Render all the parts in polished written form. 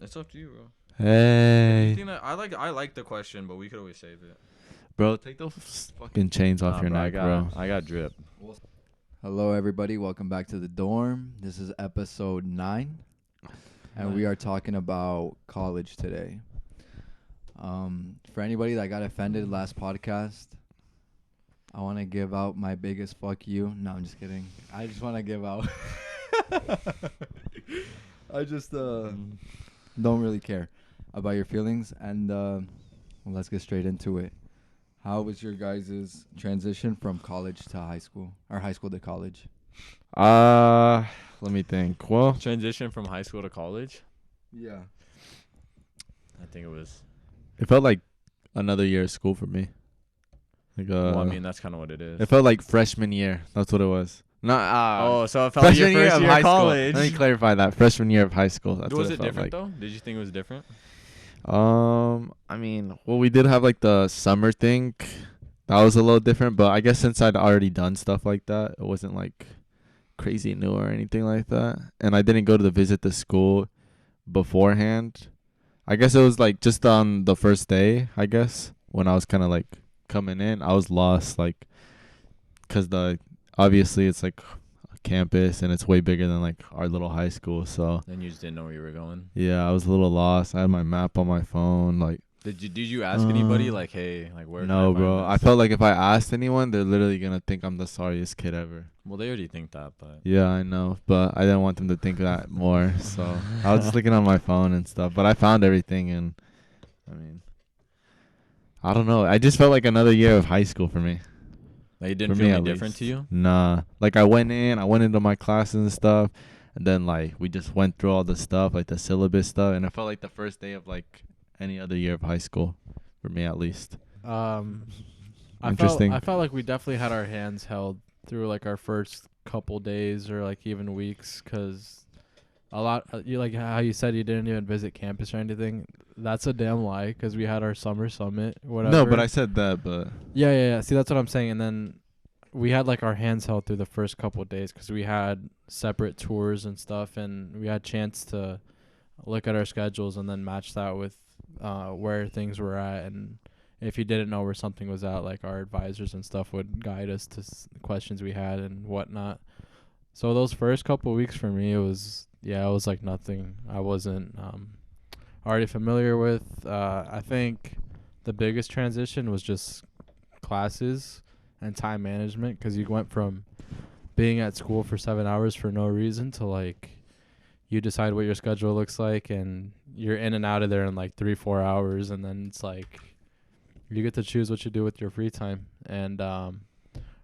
It's up to you, bro. You Hey, think that I like the question, but we could always save it. bro, take those fucking chains off Nah, your bro, neck, bro. I got drip. Hello, everybody. Welcome back to the dorm. This is episode 9, and we are talking about college today. For anybody that got offended last podcast, I want to give out my biggest fuck you. No, I'm just kidding. I just want to give out. I just don't really care about your feelings, and well, let's get straight into it. How was your guys' transition from college to high school, or high school to college? Let me think. Well, Transition from high school to college. Yeah. I think it was. it felt like another year of school for me. Like Well, I mean, that's kind of what it is. it felt like freshman year. That's what it was. Not Oh, so it felt like your freshman year first of year high of college. school. Let me clarify that. Freshman year of high school. That's Was what it it felt different like. though? Did you think it was different? I mean, well, we did have like the summer thing. That was a little different, but I guess since I'd already done stuff like that, it wasn't like crazy new or anything like that. And I didn't go to visit the school beforehand. I guess it was like just on the first day, I guess, when I was kind of like coming in, I was lost, like, cause obviously it's like a campus and it's way bigger than like our little high school. So Then you just didn't know where you were going. yeah, I was a little lost. I had my map on my phone, like. Did you ask anybody like, hey, like where? No, can I bro. find I this? felt like if I asked anyone, they're literally gonna think I'm the sorriest kid ever. Well, they already think that, but Yeah, I know, but I didn't want them to think that more. So I was just looking on my phone and stuff. But I found everything, and I mean, I don't know. I just felt like another year of high school for me. like, it didn't For feel me, any at different least. to you. Nah, like I went into my classes and stuff, and then like we just went through all the stuff, like the syllabus stuff, and it felt like the first day of like any other year of high school, for me at least. I Interesting. felt like we definitely had our hands held through like our first couple days or like even weeks, cause a lot you like how you said you didn't even visit campus or anything. That's a damn lie, cause we had our summer summit, whatever. No, but I said that, but yeah. See, that's what I'm saying. And then we had like our hands held through the first couple of days, cause we had separate tours and stuff, and we had chance to look at our schedules and then match that with where things were at. And if you didn't know where something was at, like our advisors and stuff would guide us to questions we had and whatnot. So those first couple of weeks for me, it was like nothing I wasn't already familiar with. I think the biggest transition was just classes and time management, because you went from being at school for 7 hours for no reason to like you decide what your schedule looks like and you're in and out of there in like 3-4 hours, and then it's like you get to choose what you do with your free time. And I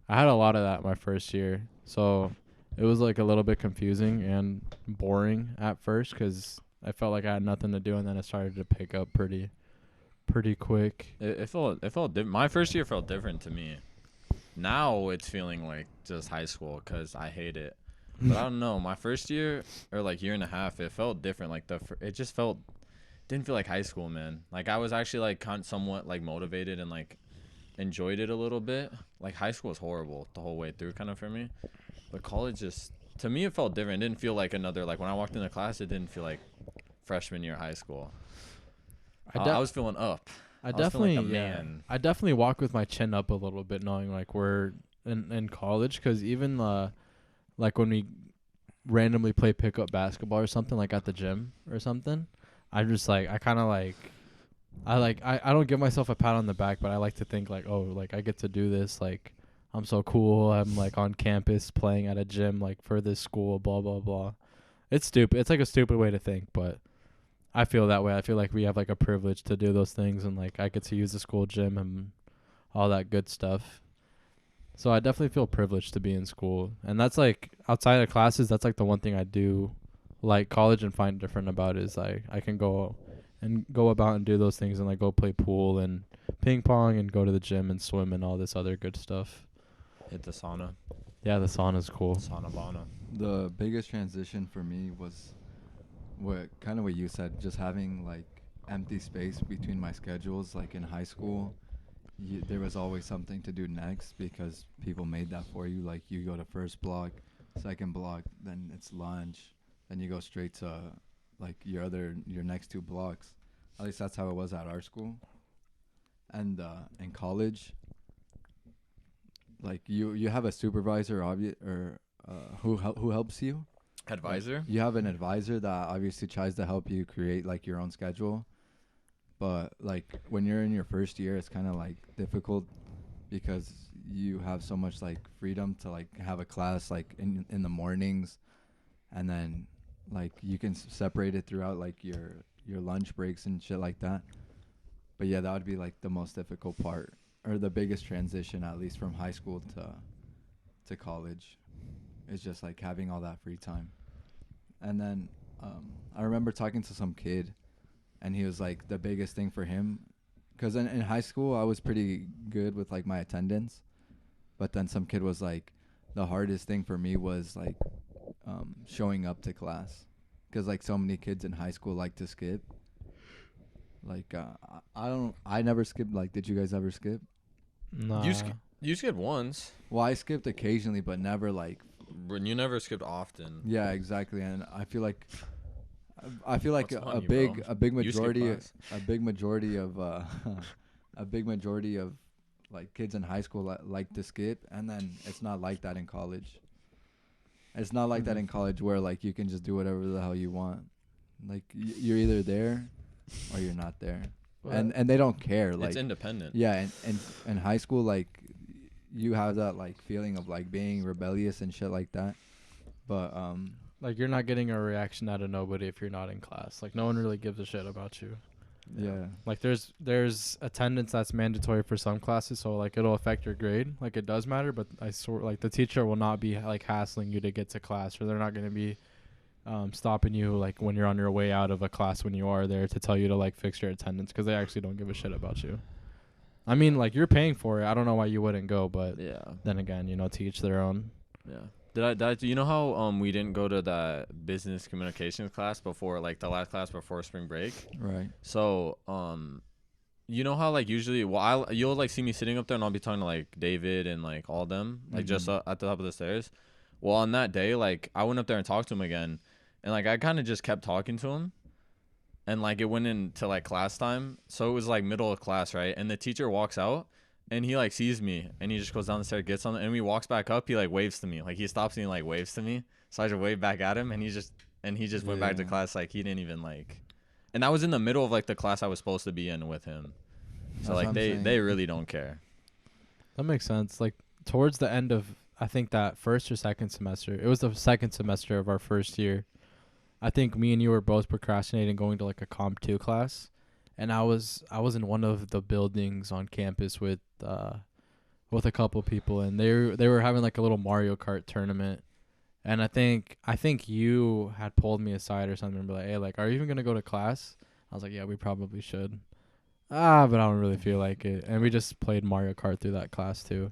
had a lot of that my first year, so it was like a little bit confusing and boring at first, because I felt like I had nothing to do, and then it started to pick up pretty quick. It felt different. My first year felt different to me. Now it's feeling like just high school because I hate it. But I don't know. My first year or like year and a half, it felt different. Like it just didn't feel like high school, man. Like I was actually like somewhat like motivated and like enjoyed it a little bit. Like high school was horrible the whole way through, kind of for me. But college just, to me, it felt different. It didn't feel like another, like when I walked into class, it didn't feel like freshman year of high school. I was feeling up. I was feeling definitely like a man. I definitely walk with my chin up a little bit, knowing like we're in college, because even like when we randomly play pickup basketball or something, like at the gym or something, I just like I kind of like I don't give myself a pat on the back, but I like to think like, oh, like I get to do this, like I'm so cool. I'm like on campus playing at a gym like for this school, blah blah blah. It's stupid. It's like a stupid way to think, but I feel that way. I feel like we have like a privilege to do those things, and like I get to use the school gym and all that good stuff. So I definitely feel privileged to be in school. And that's like outside of classes, that's like the one thing I do like college and find different about is I can go about and do those things and like go play pool and ping pong and go to the gym and swim and all this other good stuff. Hit the sauna. Yeah, the sauna's cool. Sauna bana. The biggest transition for me was what you said, just having like empty space between my schedules. Like in high school, there was always something to do next because people made that for you. Like you go to first block, second block, then it's lunch, then you go straight to like your next 2 blocks. At least that's how it was at our school. And in college, like you have a supervisor who helps you. Advisor. You have an advisor that obviously tries to help you create like your own schedule. But like when you're in your first year, it's kind of like difficult because you have so much like freedom to like have a class like in the mornings, and then like you can separate it throughout like your lunch breaks and shit like that. But yeah, that would be like the most difficult part, or the biggest transition, at least from high school to college. It's just like having all that free time. And then I remember talking to some kid, and he was like the biggest thing for him, because in high school I was pretty good with like my attendance, but then some kid was like, the hardest thing for me was like showing up to class, because like so many kids in high school like to skip. Like I never skipped. Like, did you guys ever skip? Nah. You skipped once. Well, I skipped occasionally, but never like. But you never skipped often. Yeah, exactly. And I feel like What's a funny, big bro? a big You skip majority class. a big majority of a big majority of like kids in high school like to skip, and then it's not like that in college. It's not like that in college where like you can just do whatever the hell you want. Like you're either there or you're not there, and they don't care. Like It's independent. yeah, and in high school, like you have that like feeling of like being rebellious and shit like that. But Like, you're not getting a reaction out of nobody if you're not in class. Like, no one really gives a shit about you. yeah. Like, there's attendance that's mandatory for some classes, so like it'll affect your grade. Like, it does matter, but like the teacher will not be like hassling you to get to class, or they're not going to be stopping you like when you're on your way out of a class when you are there to tell you to like fix your attendance, because they actually don't give a shit about you. I mean, like, you're paying for it. I don't know why you wouldn't go, but Yeah. then again, to each their own. Yeah. Did I you know how we didn't go to that business communications class before, like the last class before spring break? Right. So you know how like usually you'll like see me sitting up there and I'll be talking to like David and like all them like just at the top of the stairs. Well, on that day, like I went up there and talked to him again, and like I kind of just kept talking to him, and like it went into like class time, so it was like middle of class, right? And the teacher walks out, and he like sees me, and he just goes down the stairs, gets on, and when he walks back up, he like waves to me, like he stops and he like waves to me, so I just wave back at him, and he just went back to Yeah. class, like he didn't even like, and I was in the middle of like the class I was supposed to be in with him, so That's like what I'm they saying. really don't care. That makes sense. Like, towards the end of, I think that first or second semester, it was the second semester of our first year, I think me and you were both procrastinating going to like a Comp 2 class, and I was in one of the buildings on campus with a couple people, and they were having like a little Mario Kart tournament, and I think you had pulled me aside or something and be like, hey, like, are you even gonna go to class? I was like, yeah, we probably should. But I don't really feel like it, and we just played Mario Kart through that class too.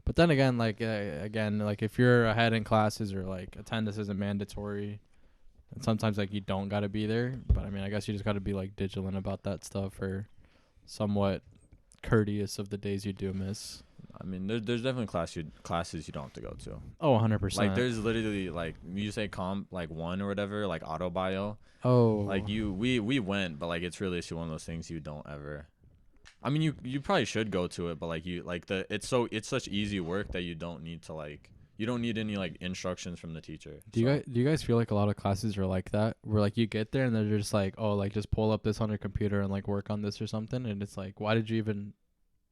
But then again, like like if you're ahead in classes or like attendance isn't mandatory, and sometimes like you don't gotta be there. But I mean, I guess you just gotta be like vigilant about that stuff, or somewhat courteous of the days you do miss. I mean, there's definitely classes you don't have to go to. Oh, 100%. Like there's literally like you say comp like 1 or whatever, like auto bio. oh, Like we went, but like it's really just one of those things you don't ever. I mean, you probably should go to it, but like it's such easy work that you don't need any like instructions from the teacher. Do you guys feel like a lot of classes are like that, where like you get there and they're just like, oh, like just pull up this on your computer and like work on this or something, and it's like, why did you even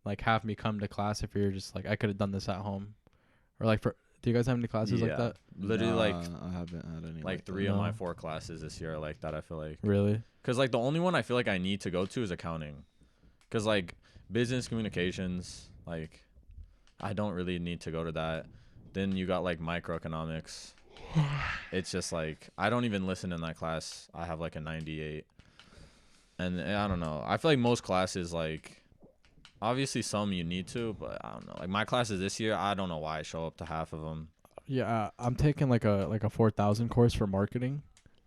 like have me come to class if you're just like, I could have done this at home? Or like, do you guys have any classes like that? Literally like I haven't had any. like that. 3 of my No. 4 classes this year are like that. I feel like Really? because like the only one I feel like I need to go to is accounting, because like business communications, like I don't really need to go to that. Then you got like microeconomics. It's just like I don't even listen in that class. I have like a 98. And I don't know. I feel like most classes, like obviously some you need to, but I don't know. Like my classes this year, I don't know why I show up to half of them. Yeah, I'm taking like a 4,000 course for marketing,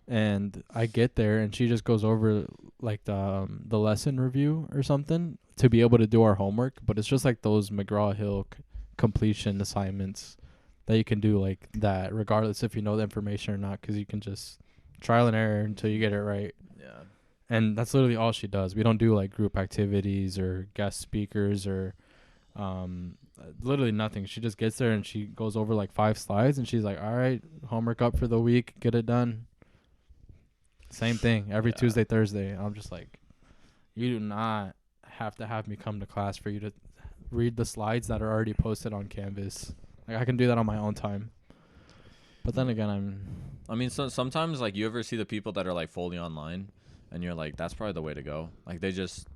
and I get there and she just goes over like the lesson review or something to be able to do our homework, but it's just like those McGraw-Hill completion assignments that you can do like that regardless if you know the information or not, because you can just trial and error until you get it right. Yeah. And that's literally all she does. We don't do like group activities or guest speakers or literally nothing. She just gets there and she goes over like 5 slides and she's like, all right, homework up for the week, get it done. Same thing every Yeah. Tuesday, Thursday. I'm just like, you do not have to have me come to class for you to read the slides that are already posted on Canvas. Like I can do that on my own time. But then again, I mean, so sometimes like you ever see the people that are like fully online, and you're like, that's probably the way to go. Like they just,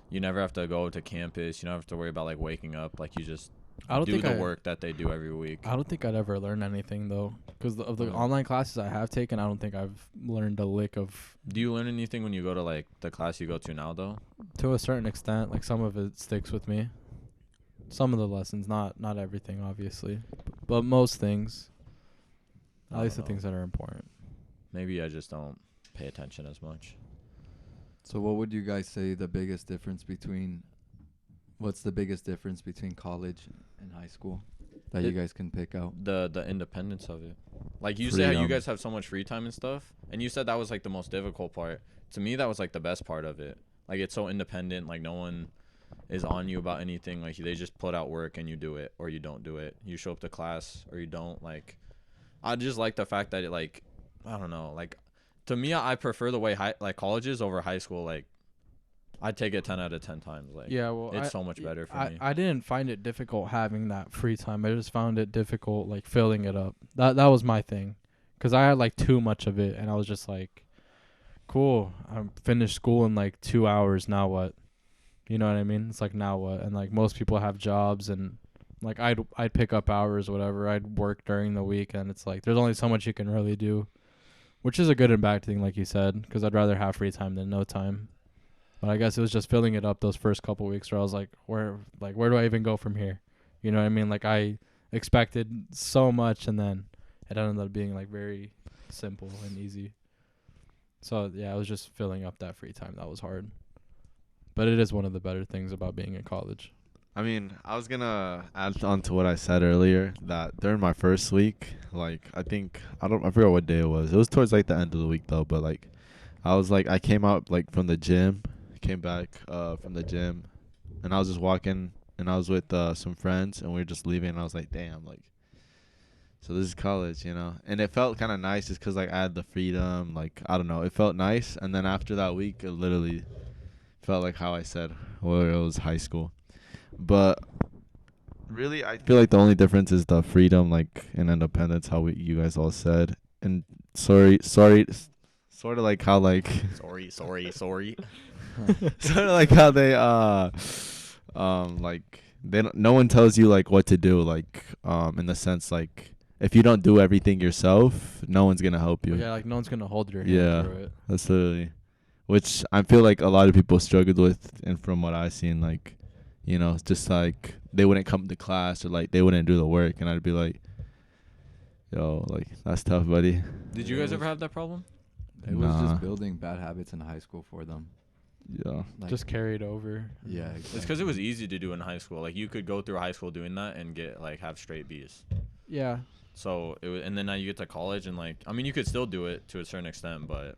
you never have to go to campus. You don't have to worry about like waking up. Like you just I don't do think the work that they do every week. I don't think I'd ever learn anything though, because of the Mhm. online classes I have taken, I don't think I've learned a lick of. Do you learn anything when you go to like the class you go to now though? To a certain extent, like some of it sticks with me. Some of the lessons, not everything, obviously, but most things. At I least the don't know. things that are important. Maybe I just don't pay attention as much. So what would you guys say the biggest difference between what's the biggest difference between college and high school that you It- guys can pick out? The independence of it. Like you say how you Freedom. guys have so much free time and stuff, and you said that was like the most difficult part. To me, that was like the best part of it. Like it's so independent. Like no one is on you about anything. Like they just put out work and you do it or you don't do it. You show up to class or you don't. Like I just like the fact that it like I don't know. Like to me, I prefer the way college is over high school. Like I'd take it 10 out of 10 times. Like Yeah, well, it's so much better for me. I didn't find it difficult having that free time. I just found it difficult like filling it up. That was my thing, cause I had like too much of it, and I was just like, cool. I'm finished school in like 2 hours. Now what? You know what I mean? It's like now what? And like most people have jobs, and like I'd pick up hours, whatever. I'd work during the week, and it's like there's only so much you can really do, which is a good and bad thing, like you said, because I'd rather have free time than no time. But I guess it was just filling it up those first couple weeks where I was like, where do I even go from here? You know what I mean? Like I expected so much, and then it ended up being like very simple and easy. So yeah, it was just filling up that free time. That was hard. But it is one of the better things about being in college. I mean, I was gonna add on to what I said earlier that during my first week, like I forgot what day it was. It was towards like the end of the week though, but like I came out like from the gym, came back from the gym, and I was just walking and I was with some friends and we were just leaving and I was like, damn, like so this is college, you know. And it felt kind of nice just 'cause like I had the freedom, like I don't know, it felt nice. And then after that week, it literally felt like how I said, well, it was high school. But really, I feel like the only difference is the freedom, like, and independence, how you guys all said. And sorry, sort of like how, like, sorry. sort of like how they, like, no one tells you, like, what to do, like, in the sense, like, if you don't do everything yourself, no one's gonna help you. Yeah, like no one's gonna hold your hand Yeah. through it. That's literally, which I feel like a lot of people struggled with, and from what I've seen, like, you know, it's just like they wouldn't come to class or like they wouldn't do the work, and I'd be like, yo, like that's tough, buddy. Did you guys ever have that problem? It was Nah. just building bad habits in high school for them. Yeah. Like, Just carried over. yeah, It's because it was easy to do in high school. Like you could go through high school doing that and have straight B's. Yeah. So and then now you get to college and like I mean you could still do it to a certain extent, but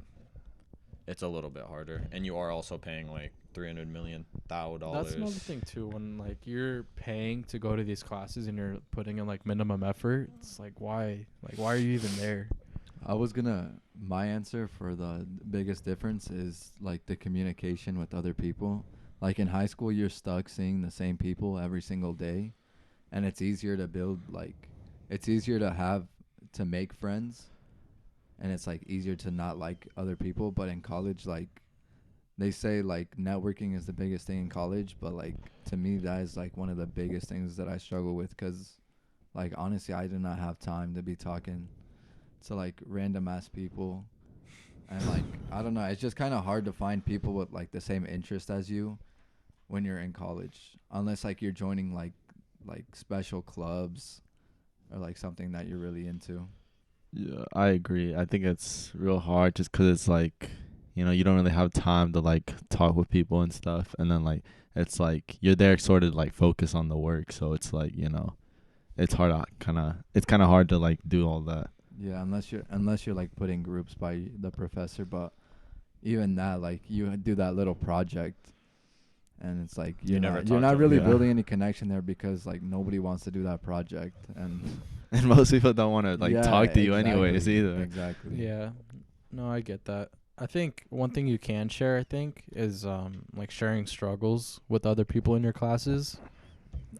it's a little bit harder, and you are also paying like $300 million. That's another thing too. When like you're paying to go to these classes and you're putting in like minimum effort, it's like why? Like why are you even there? My answer for the biggest difference is like the communication with other people. Like in high school, you're stuck seeing the same people every single day, and it's easier to make friends, and it's like easier to not like other people. But in college, like they say like networking is the biggest thing in college, but like to me that is like one of the biggest things that I struggle with, because like honestly I do not have time to be talking to like random ass people, and like I don't know, it's just kind of hard to find people with like the same interest as you when you're in college, unless like you're joining like special clubs or like something that you're really into. Yeah, I agree. I think it's real hard just 'cause it's like, you know, you don't really have time to like talk with people and stuff, and then like it's like you're there sort of like focus on the work, so it's like, you know, it's kind of hard to like do all that. Yeah, unless you're like putting groups by the professor, but even that, like you do that little project, and it's like You never you're talk not to really them. Yeah. building any connection there because like nobody wants to do that project, and And most people don't want to like yeah, talk to you anyways exactly, either. Exactly. Yeah. No, I get that. I think one thing you can share, I think, is like sharing struggles with other people in your classes.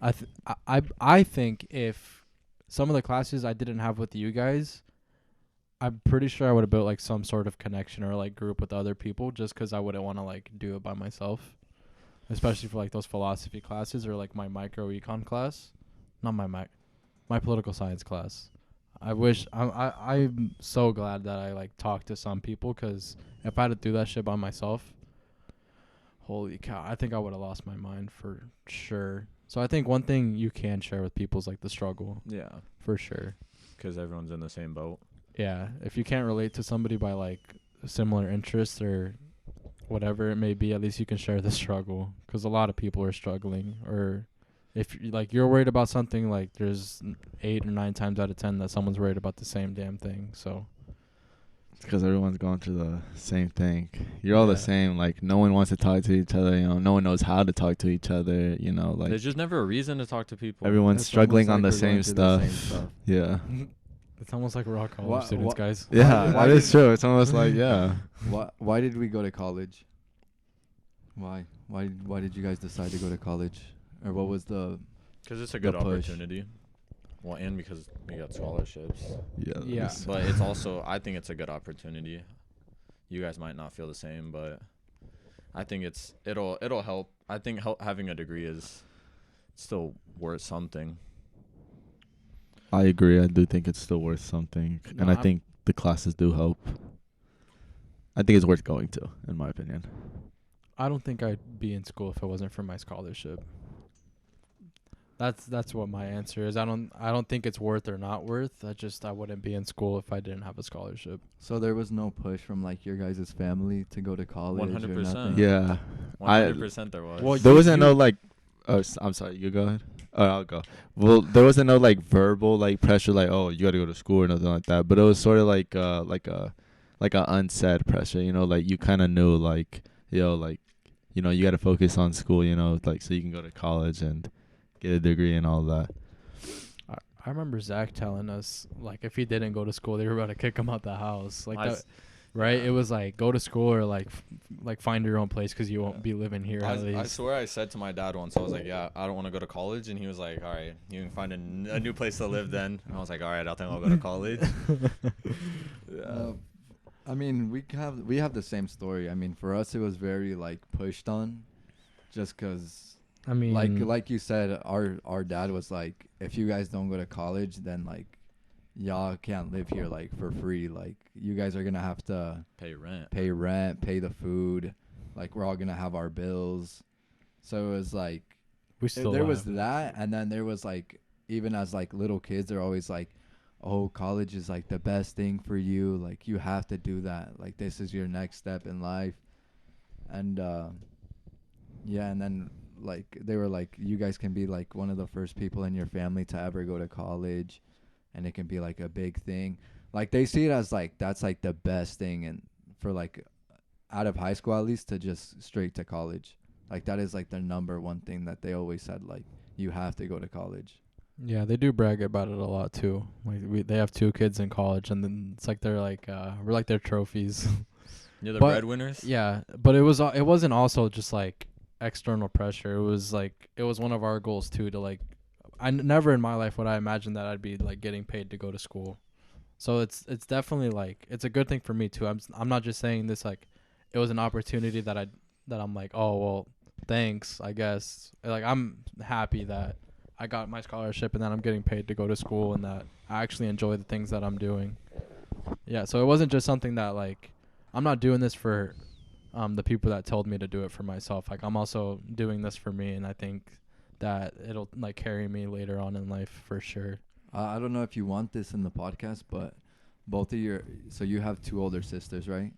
I think if some of the classes I didn't have with you guys, I'm pretty sure I would have built like some sort of connection or like group with other people just 'cause I wouldn't want to like do it by myself, especially for like those philosophy classes or like my micro econ class, not my political science class. I'm so glad that I like talked to some people 'cause if I had to do that shit by myself, holy cow, I think I would have lost my mind for sure. So I think one thing you can share with people is like the struggle Yeah, for sure. because everyone's in the same boat. Yeah, if you can't relate to somebody by like similar interests or whatever it may be, at least you can share the struggle because a lot of people are struggling. Or if like you're worried about something, like there's 8 or 9 times out of 10 that someone's worried about the same damn thing. So It's because everyone's going through the same thing. You're all the Yeah. same. Like no one wants to talk to each other. You know, no one knows how to talk to each other. You know, like There's just never a reason to talk to people. everyone's It's struggling almost on like the we're going same through the stuff. same stuff. Yeah. it's almost like we're all college Wha- students, wha- guys. Yeah, why that is did- true. It's almost like yeah. Why did we go to college? Why did you guys decide to go to college? Or what was the Because it's a The good push. opportunity. Well, and because we got scholarships. Yeah. Yeah. that's- But it's also, I think it's a good opportunity. You guys might not feel the same, but I think it'll help. I think having a degree is still worth something. I agree. I do think it's still worth something, No, and I I'm- think the classes do help. I think it's worth going to, in my opinion. I don't think I'd be in school if it wasn't for my scholarship. That's what my answer is. I don't think it's worth or not worth. I wouldn't be in school if I didn't have a scholarship. So there was no push from like your guys' family to go to college. 100%. Or nothing? Yeah. 100% there was. Well, There you- wasn't no like. Oh, I'm sorry. You go ahead. Oh, I'll go. Well, there wasn't no like verbal like pressure, like oh you got to go to school or nothing like that. But it was sort of like a unsaid pressure. You know, like you kind of knew like like you know you got to focus on school. You know, like so you can go to college and get a degree and all that. I remember Zach telling us like if he didn't go to school, they were about to kick him out the house. Like I that, s- right? yeah. It was like go to school or like find your own place because you won't be living here at I least. swear I said to my dad once, I was like, yeah, I don't want to go to college. And he was like, all right, you can find a new place to live then. And I was like, all right, I think I'll go to college. Uh, I mean, we have the same story. I mean, for us, it was very like pushed on, just 'cause I mean, like you said, our dad was like, if you guys don't go to college, then like y'all can't live here like for free. Like you guys are gonna have to Pay rent. pay rent, pay the food. Like we're all gonna have our bills. So it was like we still there was have- that, and then there was like even as like little kids, they're always like, oh, college is like the best thing for you. Like you have to do that. Like this is your next step in life. And yeah, and then like they were like, you guys can be like one of the first people in your family to ever go to college, and it can be like a big thing. Like they see it as like that's like the best thing, and for like out of high school at least to just straight to college. Like that is like the number one thing that they always said, like you have to go to college. Yeah, they do brag about it a lot too. Like they have 2 kids in college, and then it's like they're like we're like their trophies. You're the But- breadwinners? Yeah, but it wasn't also just like external pressure. It was like it was one of our goals too to like never in my life would I imagine that I'd be like getting paid to go to school. So it's definitely like it's a good thing for me too. I'm not just saying this like it was an opportunity that I'm like, "Oh, well, thanks, I guess." Like I'm happy that I got my scholarship and that I'm getting paid to go to school and that I actually enjoy the things that I'm doing. Yeah, so it wasn't just something that like I'm not doing this for the people that told me to do it for myself. Like I'm also doing this for me, and I think that it'll like carry me later on in life for sure. I don't know if you want this in the podcast, but so you have 2 older sisters, right?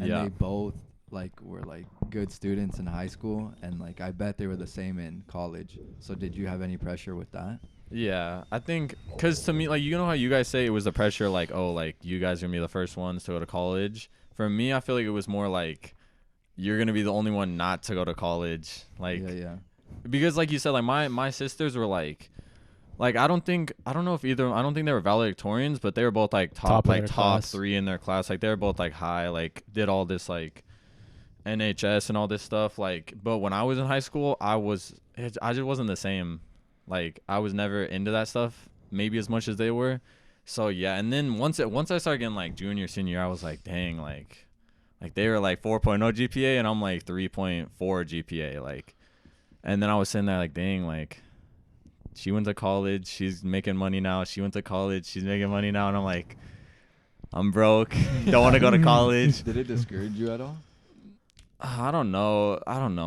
And Yeah. they both like were like good students in high school, and like I bet they were the same in college. So did you have any pressure with that? Yeah, I think because to me, like, you know how you guys say it was the pressure, like, oh, like, you guys are going to be the first ones to go to college. For me, I feel like it was more like you're going to be the only one not to go to college. Like, Yeah. because like you said, like, my sisters were like, I don't think they were valedictorians, but they were both like Top of their top class. 3 in their class. Like, they were both like high, like, did all this like NHS and all this stuff. Like, but when I was in high school, I just wasn't the same. Like, I was never into that stuff, maybe as much as they were. So yeah, and then once I started getting like junior, senior, I was like, dang, like they were like 4.0 GPA and I'm like 3.4 GPA, like, and then I was sitting there like, dang, like, she went to college, she's making money now. She went to college, she's making money now, and I'm like, I'm broke, don't want to go to college. Did it discourage you at all? I don't know,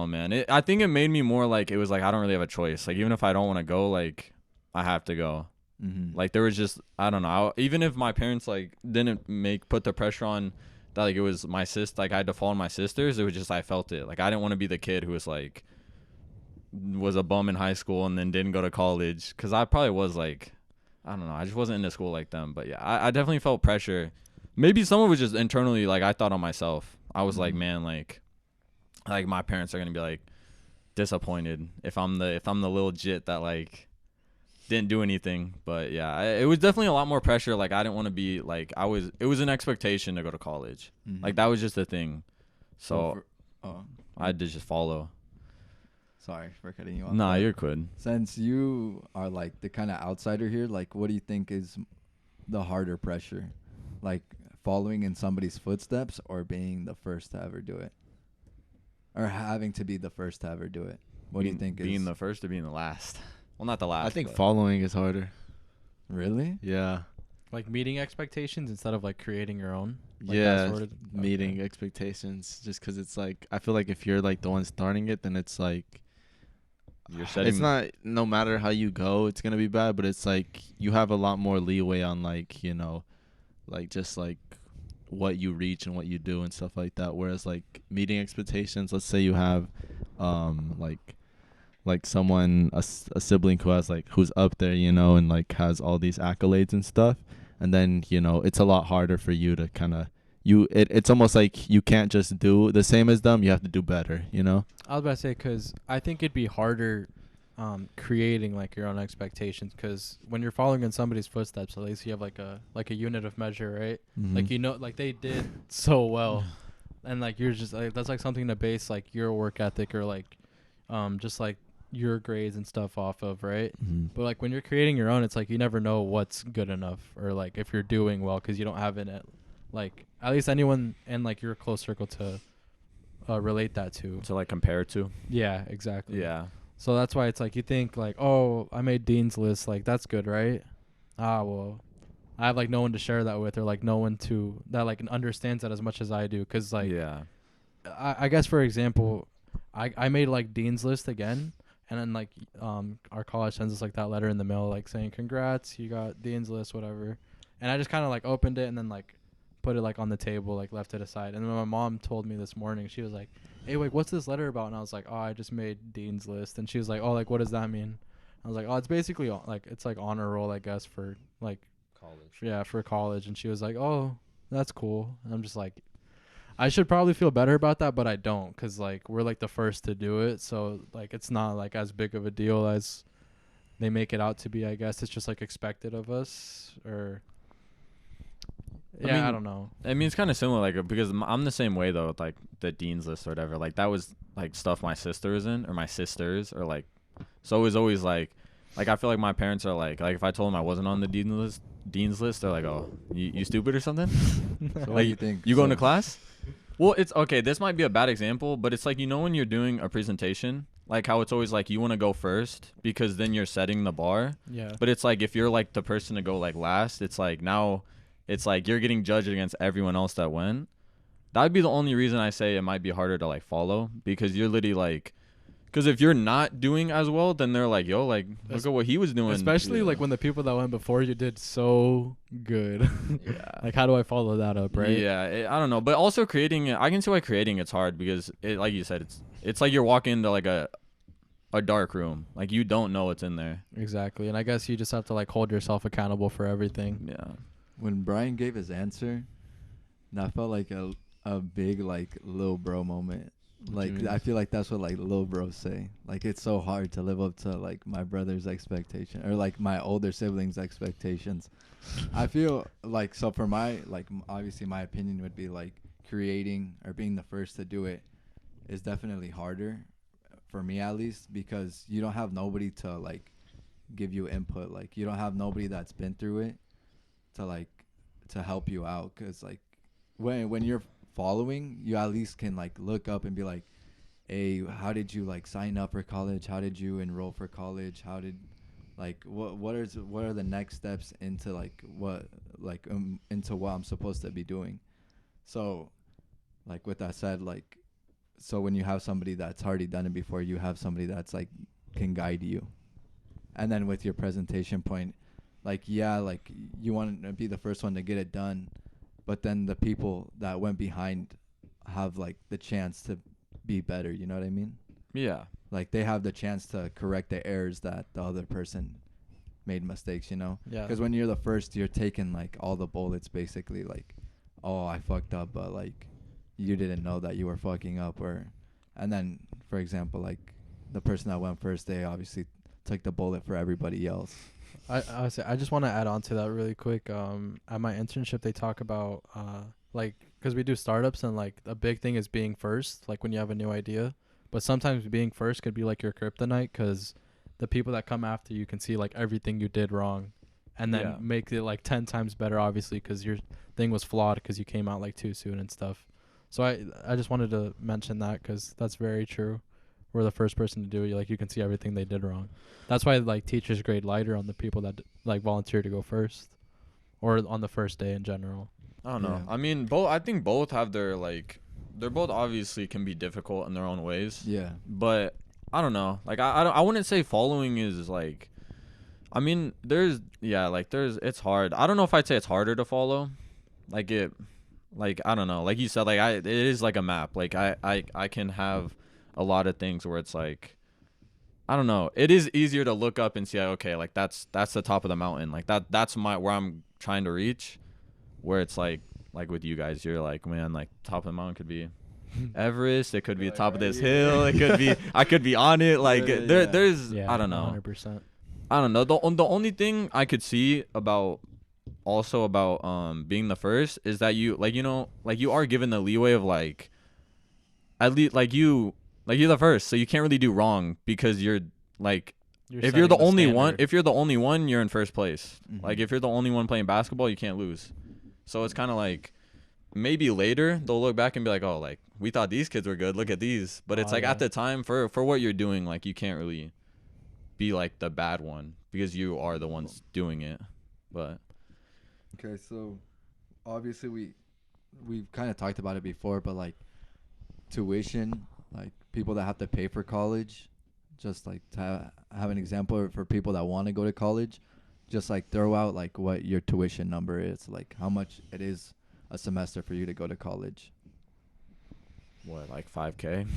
man. I think it made me more like, it was like I don't really have a choice. Like, even if I don't want to go, like, I have to go. Mm-hmm. Like, there was just, I don't know. Even if my parents like didn't put the pressure on that, like, it was my sister, like, I had to fall on my sisters. It was just, I felt it. Like, I didn't want to be the kid who was like, was a bum in high school and then didn't go to college, because I probably was like, I don't know, I just wasn't into school like them. But yeah, I definitely felt pressure. Maybe some of it was just internally, like, I thought on myself. I was like, man, like my parents are gonna be like disappointed if I'm the little jit that like didn't do anything. But yeah, it was definitely a lot more pressure. Like, I didn't want to be like, it was an expectation to go to college. Mm-hmm. Like, that was just the thing. So Oh, I had to just follow. sorry for cutting you off. Nah, but you're good. Since you are like the kind of outsider here, like, what do you think is the harder pressure? Like, following in somebody's footsteps or being the first to ever do it? Or having to be the first to ever do it? What do you think being is... the first or being the last? Well, not the last. I think but- following is harder. Really? Yeah. Like meeting expectations instead of like creating your own. Like that Yeah, sort of- meeting okay. expectations. Just because it's like, I feel like if you're like the one starting it, then it's like, You're setting. it's not, no matter how you go, it's gonna be bad. But it's like you have a lot more leeway on, like, you know, like, just like what you reach and what you do and stuff like that. Whereas like meeting expectations, let's say you have like someone, a sibling who has like, who's up there, you know, and like has all these accolades and stuff, and then, you know, it's a lot harder for you to kind of, it's almost like you can't just do the same as them, you have to do better, you know. I was about to say, because I think it'd be harder creating like your own expectations, because when you're following in somebody's footsteps, at least you have like a unit of measure, right? Like, you know, like they did so well, and like you're just like, that's like something to base like your work ethic or like just like your grades and stuff off of, right? But like when you're creating your own, it's like you never know what's good enough or like if you're doing well, because you don't have it like at least anyone in like your close circle to relate that to. To like compare to. Yeah, exactly. Yeah. So that's why it's like you think like, oh, I made Dean's List, like that's good, right? Ah, well, I have like no one to share that with, or like no one that like understands that as much as I do, because like yeah. I guess for example, I made like Dean's List again, and then like our college sends us like that letter in the mail like saying congrats, you got Dean's List, whatever, and I just kind of like opened it and then like put it like on the table, like left it aside, and then my mom told me this morning, she was like, hey, wait, what's this letter about? And I was like, oh, I just made Dean's List. And she was like, oh, like, what does that mean? I was like, oh, it's basically like, it's like honor roll, I guess, for like College. Yeah, for college. And she was like, oh, that's cool. And I'm just like, I should probably feel better about that, but I don't, because like we're like the first to do it, so like it's not like as big of a deal as they make it out to be. I guess it's just like expected of us, or I don't know. I mean, it's kind of similar, like, because I'm the same way though with like the Dean's List or whatever. Like, that was like stuff my sister was in, or my sisters, or like, so it was always like I feel like my parents are like if I told them I wasn't on the Dean's List, they're like, oh, you stupid or something. So what Like, do you think? you going to So- class? Well, it's okay. This might be a bad example, but it's like, you know, when you're doing a presentation, like how it's always like you want to go first because then you're setting the bar. Yeah. But it's like if you're like the person to go like last, it's like now it's like you're getting judged against everyone else that went. That would be the only reason I say it might be harder to like follow, because you're literally like Because if you're not doing as well, then they're like, yo, like, look at what he was doing. Especially like when the people that went before you did so good. Yeah. Like, how do I follow that up, right? Yeah, I don't know. But also creating it, I can see why creating it's hard because, like you said, it's like you're walking into like a dark room. Like, you don't know what's in there. Exactly. And I guess you just have to like hold yourself accountable for everything. Yeah. When Brian gave his answer, that felt like a big like little bro moment. Like I feel like that's what like little bros say. Like it's so hard to live up to like my brother's expectation or like my older siblings' expectations. I feel like so for my like obviously my opinion would be like creating or being the first to do it is definitely harder for me at least because you don't have nobody to like give you input. Like you don't have nobody that's been through it to like to help you out because like when you're following, you at least can like look up and be like, hey, how did you like sign up for college? How did you enroll for college? How did like what are the next steps into like what like into what I'm supposed to be doing? So like with that said, like so when you have somebody that's already done it before, you have somebody that's like can guide you. And then with your presentation point, like yeah, like you want to be the first one to get it done. But then the people that went behind have like the chance to be better. You know what I mean? Yeah. Like they have the chance to correct the errors that the other person made mistakes, you know? Yeah. Because when you're the first, you're taking like all the bullets basically like, oh, I fucked up, but like you didn't know that you were fucking up and then, for example, like the person that went first, they obviously took the bullet for everybody else. I just want to add on to that really quick. At my internship, they talk about like because we do startups and like a big thing is being first. Like when you have a new idea, but sometimes being first could be like your kryptonite because the people that come after you can see like everything you did wrong, and then make it like 10 times better. Obviously, because your thing was flawed because you came out like too soon and stuff. So I just wanted to mention that because that's very true. We're the first person to do it. Like you can see everything they did wrong. That's why like teachers grade lighter on the people that like volunteer to go first, or on the first day in general. I don't know. Yeah. I mean, I think both have their like, they're both obviously can be difficult in their own ways. Yeah. But I don't know. Like I wouldn't say following is like, I mean, it's hard. I don't know if I'd say it's harder to follow. Like I don't know. Like you said, like it is like a map. Like I can have a lot of things where it's like, I don't know. It is easier to look up and see, like, okay, like that's the top of the mountain. Like that's where I'm trying to reach. Where it's like with you guys, you're like, man, like top of the mountain could be Everest. It could be the top of this hill. It could be I could be on it. Like there's I don't know. 100%. I don't know. The only thing I could see about being the first is that you like, you know, like you are given the leeway of like, at least like you're the first, so you can't really do wrong because you're like, if you're the only one, you're in first place. Mm-hmm. Like if you're the only one playing basketball, you can't lose. So it's kind of like maybe later they'll look back and be like, oh, like we thought these kids were good. Look at these. But it's like at the time for what you're doing, like you can't really be like the bad one because you are the ones doing it. But Okay, so obviously we've kind of talked about it before, but like tuition, like people that have to pay for college, just like to have an example for people that want to go to college, just like throw out like what your tuition number is, like how much it is a semester for you to go to college. what, like 5K?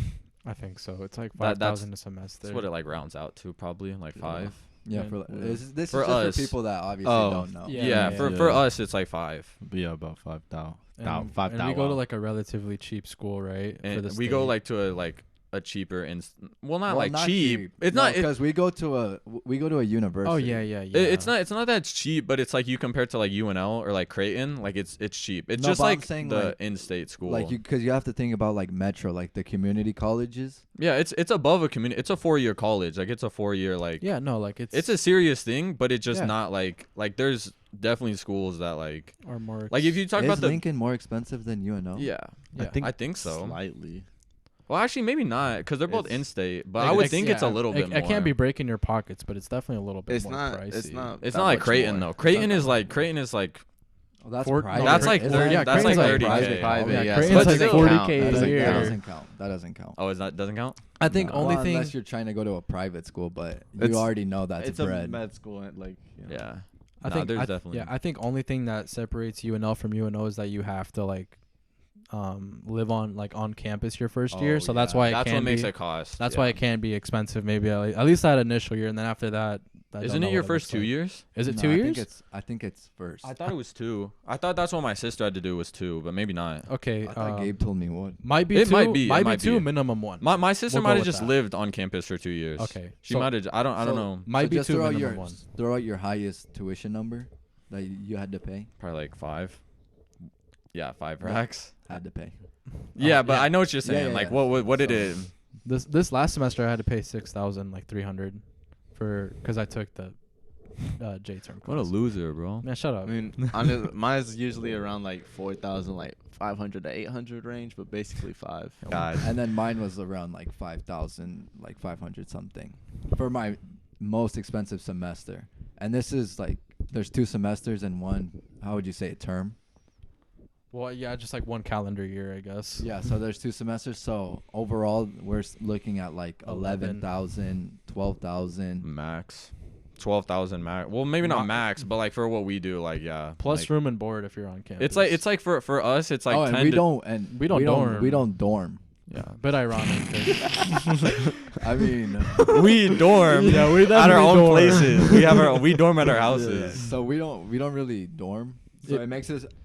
I think so. It's like That's- 5,000 a semester. That's what it like rounds out to, probably like 5. Yeah, Yeah. for this For is just us. for people that obviously Oh. don't know. Yeah, Yeah, for yeah. us it's like 5. But yeah, about 5,000. And, 5,000. and we go to like a relatively cheap school, right? And the we go state. like to a cheaper not Well, like cheap. It's not because we go to a university. Oh yeah. It's not that it's cheap, but it's like you compare to like UNL or like Creighton, like it's cheap. It's No, just but I'm like saying, the like- in-state school. Like because you have to think about like Metro, like the community colleges. Yeah, it's above a community. It's a 4-year college. Like it's a 4-year like. Yeah, no, like It's a serious thing, but it's just Yeah. not like there's definitely schools that like or more. like if you talk Is about the Lincoln more expensive than UNO? yeah. I think I think so. Slightly. Well, actually, maybe not because they're both It's- in-state. But Like, I would it's- think it's a yeah, little bit more. It can't be breaking your pockets, but it's definitely a little bit It's more not. pricey. It's not. It's that not like much Creighton more. though. It's Creighton not is that like much more. Creighton is like Oh, that's Four- private. That's like Isn't 30 that- that's like Creighton's 30K. Private, Yeah, yeah, Creighton's so like that doesn't 40K count. a That doesn't year. That count. doesn't count. That doesn't count. Oh, that doesn't count. I think No. only Well, thing. unless you're trying to go to a private school, but you It's- already know that's It's bread. a med school, and like Yeah. I Nah, think there's I, definitely. yeah. I think only thing that separates UNL from UNO is that you have to like live on campus your first year. Oh, So that's yeah. why it That's can what makes be. it cost. That's yeah. why it can be expensive. Maybe at least that initial year, and then after that. I don't Isn't know it your what first looks 2 like. years? Is it No, 2 I years? think it's first. I thought it was 2. I thought that's what my sister had to do was 2, but maybe not. Okay. I thought Gabe told me what. Might be It 2. might be, it Might be might 2. be. Minimum 1. My sister We'll go might have with just that. lived on campus for 2 years. Okay. She so might have. I don't So- know. Might be just 2. throw out Minimum your 1. throw out your highest tuition number that you had to pay. Probably like 5. Yeah, 5 Yeah. racks. Had to pay. Yeah, but yeah. I know what you're Yeah, saying. yeah, like, yeah. what did So- it? This last semester I had to pay 6,300 for because I took the J term. What a class. loser, bro. Man, shut I up. mean, mine's usually around like 4,000, like 500 to 800 range, but basically 5. God. And then mine was around like 5,000, like 500 something for my most expensive semester. And this is like there's 2 semesters and one. How would you say it? Term. Well, yeah, just like one calendar year, I guess. Yeah. So there's 2 semesters. So overall, we're looking at like 11. 11,000, 12,000. Max. 12,000 max. Well, maybe not Ma- max, but like for what we do, like yeah. Plus like, room and board if you're on campus. It's like for us, it's like oh, 10 and we to- don't and We don't dorm. We don't dorm. Yeah. Bit ironic. 'cause- I mean, We dorm. Yeah, we at our definitely own dorm. places. We dorm at our houses. so we don't really dorm. So It- it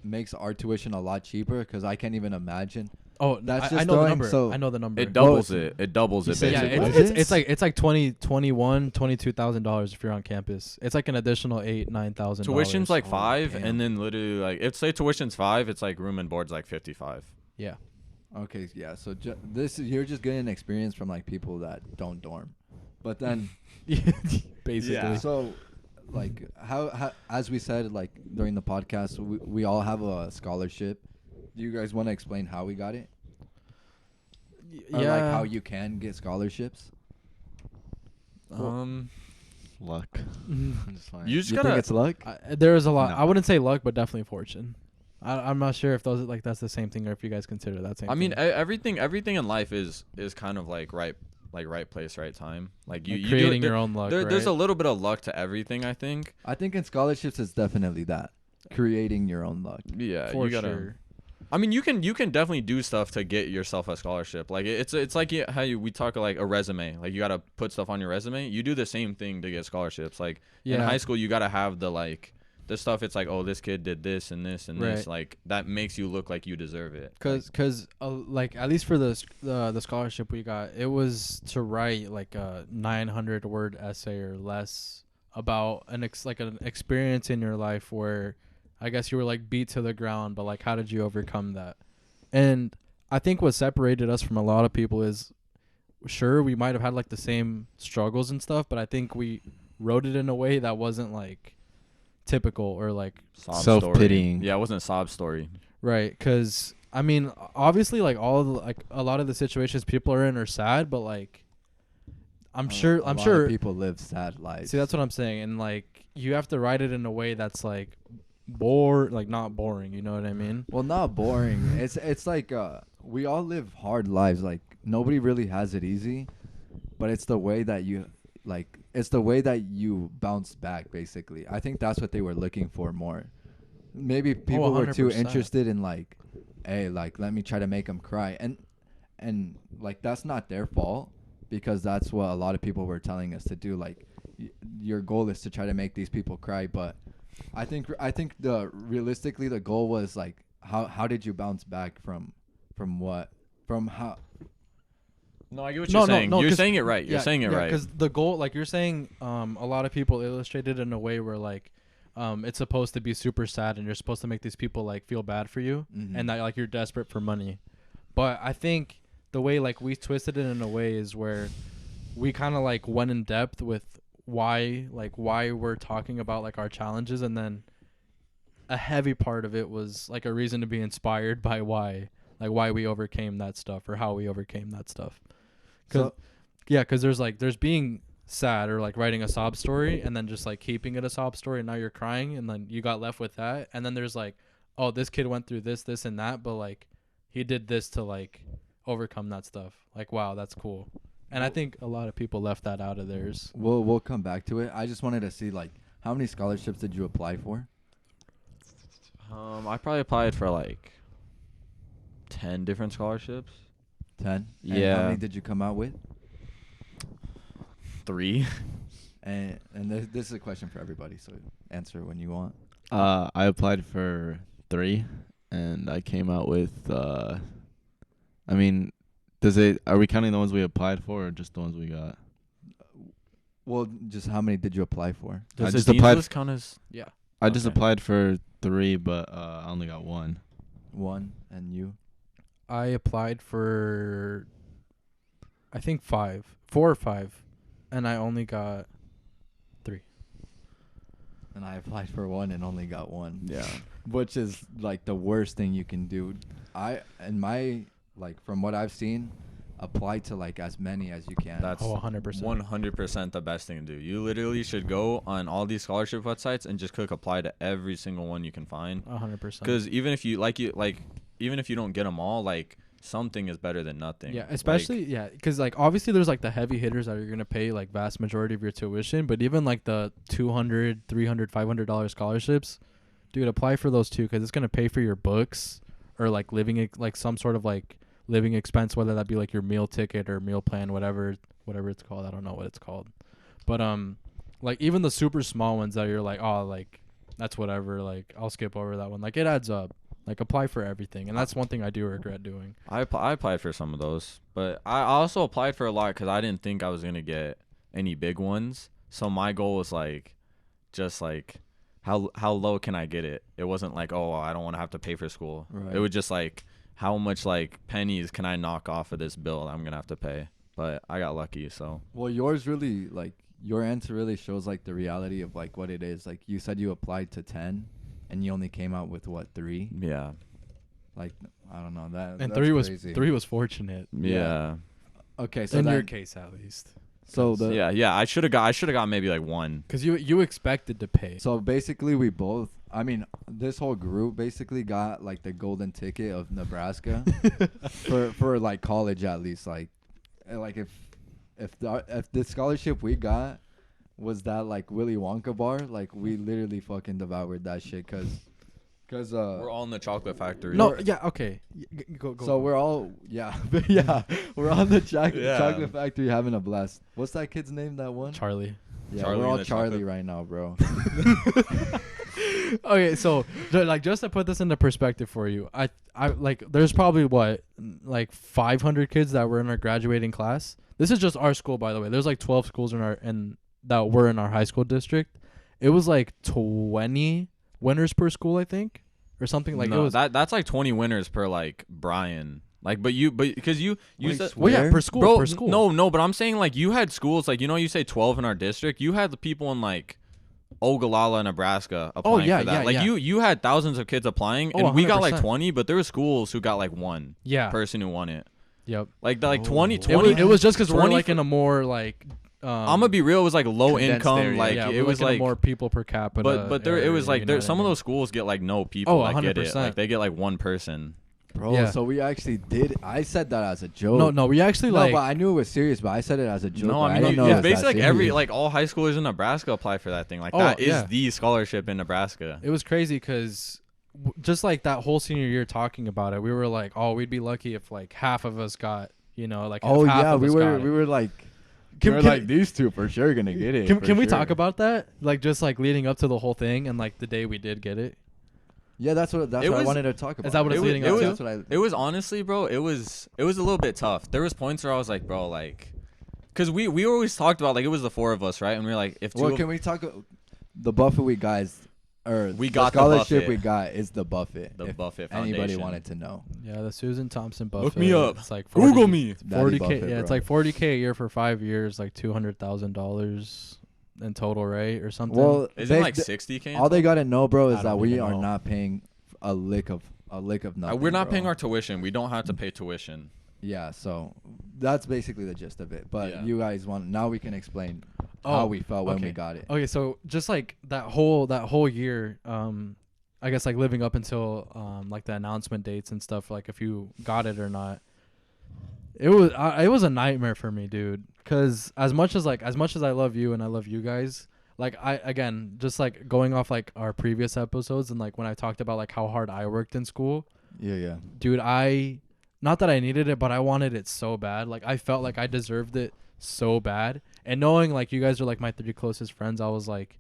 makes our tuition a lot cheaper because I can't even imagine. oh, That's I just know the throwing- number. so- I know the number. It doubles Well, it. It doubles you it said yeah, basically. What is it's it? like $22,000 if you're on campus. It's like an additional $9,000. Tuition's like Oh, 5, damn. and then literally like if say tuition's 5, it's like room and board's like 55. Yeah. Okay, yeah. So you're just getting an experience from like people that don't dorm, but then Basically. Yeah. so like how as we said like during the podcast we all have a scholarship. Do you guys want to explain how we got it? Or like how you can get scholarships? Luck. Mm. I'm just fine. You just You gotta. think it's luck? There is a lot. No. I wouldn't say luck, but definitely fortune. I'm not sure if those like that's the same thing or if you guys consider that same. I mean, thing. everything in life is kind of like right place, right time. Like you, Like you creating do, your own luck. There's a right? little bit of luck to everything, I think. I think in scholarships it's definitely that creating your own luck. Yeah, for you gotta. sure. I mean, you can definitely do stuff to get yourself a scholarship. Like it's like how we talk like a resume. Like you gotta put stuff on your resume. You do the same thing to get scholarships. Like in Yeah. high school, you gotta have the stuff. It's like, oh, this kid did this and this and this. Right. Like that makes you look like you deserve it. Cause like at least for the scholarship we got, it was to write like a 900 word essay or less about an experience in your life where I guess you were like beat to the ground, but like how did you overcome that? And I think what separated us from a lot of people is, sure, we might have had like the same struggles and stuff, but I think we wrote it in a way that wasn't like typical or like Sob Self-pitying. story. Yeah, it wasn't a sob story. right. Because I mean, obviously, like like a lot of the situations people are in are sad, but like I'm A sure lot of people live sad lives. See, that's what I'm saying, and like you have to write it in a way that's like like not boring. You know what I mean? Well, not boring. It's like we all live hard lives. Like nobody really has it easy, but it's the way that you it's the way that you bounce back. Basically, I think that's what they were looking for more. Maybe people were too 100%. interested in like, hey, like let me try to make them cry, and like that's not their fault because that's what a lot of people were telling us to do. Like, your goal is to try to make these people cry, but I think realistically the goal was like how did you bounce back from how No, I get what you're saying. You're 'cause- saying it right. You're saying it right. Because the goal, like you're saying, a lot of people illustrated in a way where like, it's supposed to be super sad and you're supposed to make these people like feel bad for you Mhm. and that like you're desperate for money. But I think the way like we twisted it in a way is where we kind of like went in depth with why we're talking about like our challenges, and then a heavy part of it was like a reason to be inspired by why we overcame that stuff or how we overcame that stuff. Cause there's being sad or like writing a sob story and then just like keeping it a sob story and now you're crying and then you got left with that, and then there's like oh, this kid went through this, this, and that, but like he did this to like overcome that stuff. Like, wow, that's cool. And I think a lot of people left that out of theirs. We'll come back to it. I just wanted to see like how many scholarships did you apply for? I probably applied for like 10 different scholarships. 10. And Yeah. how many did you come out with? 3. And this is a question for everybody, so answer when you want. I applied for 3, and I came out with. I mean, are we counting the ones we applied for, or just the ones we got? Well, just how many did you apply for? Does just the dean's applied list count as? Yeah. I just Okay. applied for 3, but I only got 1. 1, and you? I applied for, I think 4 or 5, and I only got 3. And I applied for 1 and only got 1. Yeah. Which is like the worst thing you can do. From what I've seen, apply to like as many as you can. That's 100%. 100% the best thing to do. You literally should go on all these scholarship websites and just click apply to every single one you can find. 100%. Because even if you even if you don't get them all, like something is better than nothing. Yeah, especially because like obviously there's like the heavy hitters that you're gonna pay like vast majority of your tuition, but even like the $200, $300, $500 scholarships, dude, apply for those too because it's gonna pay for your books or like like some sort of like living expense, whether that be like your meal ticket or meal plan, whatever it's called. I don't know what it's called, but like even the super small ones that you're like, oh, like that's whatever, like I'll skip over that one. Like it adds up. Like apply for everything, and that's one thing I do regret doing. I applied for some of those, but I also applied for a lot because I didn't think I was gonna get any big ones. So my goal was like, just like, how low can I get it? It wasn't like, oh, I don't want to have to pay for school. Right. It was just like, how much like pennies can I knock off of this bill I'm gonna have to pay? But I got lucky, so. Well, yours really like your answer really shows like the reality of like what it is. Like you said, you applied to 10, and you only came out with what 3? Yeah. Like I don't know that. And that's 3 crazy. was fortunate. Yeah. Okay, so In your then, case, at least. so the Yeah. I should have got maybe like 1. Because you expected to pay. so basically we both. I mean, this whole group basically got like the golden ticket of Nebraska for like college at least. Like if the scholarship we got was that like Willy Wonka bar, like we literally fucking devoured that shit cause We're all in the chocolate factory. No, yeah, okay. Go. so we're all we're on the Yeah. chocolate factory having a blast. What's that kid's name? That one? Charlie. Yeah, Charlie we're and all the Charlie chocolate- right now, bro. Okay, so like just to put this into perspective for you, I like there's probably like 500 kids that were in our graduating class. This is just our school, by the way. There's like 12 schools that were in our high school district. It was like 20 winners per school, I think, or something like no, it was. that's like 20 winners per like Brian. Like, but because you Wait, said, well, yeah, Where? per school, bro, per school. no, but I'm saying like you had schools like you say 12 in our district. You had the people in like Ogallala, Nebraska applying yeah, for that. yeah, like yeah. you had thousands of kids applying, Oh, and we got like 100%. 20, but there were schools who got like one Yeah. person who won it. Yep. Like the, like Oh. 20, It 20. It was just because we're 20 like in a more like. I'm gonna be real. It was like low condensed income. area. Like yeah, it was in a like more people per capita. but there it was area, like you know there what I some of mean? those schools get like no people Oh, that get it. 100%. Like they get like one person. Bro, Yeah. so we actually did. I said that as a joke. No, we actually No, like. but I knew it was serious. But I said it as a joke. No, but I mean didn't know it it's was that basically like every serious. like all high schoolers in Nebraska apply for that thing. Like Oh, that is yeah. the scholarship in Nebraska. It was crazy because just like that whole senior year talking about it, we were like, oh, we'd be lucky if like half of us got, like Oh if half yeah, of we us got were it. like. Can- we were can- like these two for sure gonna get it. Can we talk about that? Like just like leading up to the whole thing and like the day we did get it. Yeah, that's what I was- wanted to talk about. Is that what it's It was- leading it up was- to? That's what I. It was honestly, bro. It was a little bit tough. There was points where I was like, bro, like, cause we always talked about like it was the 4 of us, right? And we were like, if two Well, of- can we talk? The Buffett we got is, or We the got the scholarship Buffett. we got is the Buffett. the if Buffett anybody Foundation. wanted to know. Yeah, the Susan Thompson Buffett. Look me up. It's like Google 40 me. Daddy 40K. Buffett, Yeah, it's bro. like 40K a year for 5 years, like $200,000 in total, right, or something. Well, Is they- it like th- 60K? all they gotta know, bro, I is that don't we even are know. not paying a lick of nothing. We're not bro. paying our tuition. We don't have to pay tuition. Yeah, so that's basically the gist of it. But Yeah. you guys want now we can explain Oh, how we felt when we okay. got it. Okay, so just like that whole year, I guess like living up until like the announcement dates and stuff, like if you got it or not. It was a nightmare for me, dude. Cause as much as I love you and I love you guys, like I again just like going off like our previous episodes and like when I talked about like how hard I worked in school, Yeah. dude, I not that I needed it, but I wanted it so bad. Like I felt like I deserved it so bad. And knowing like you guys are like my 3 closest friends, I was like,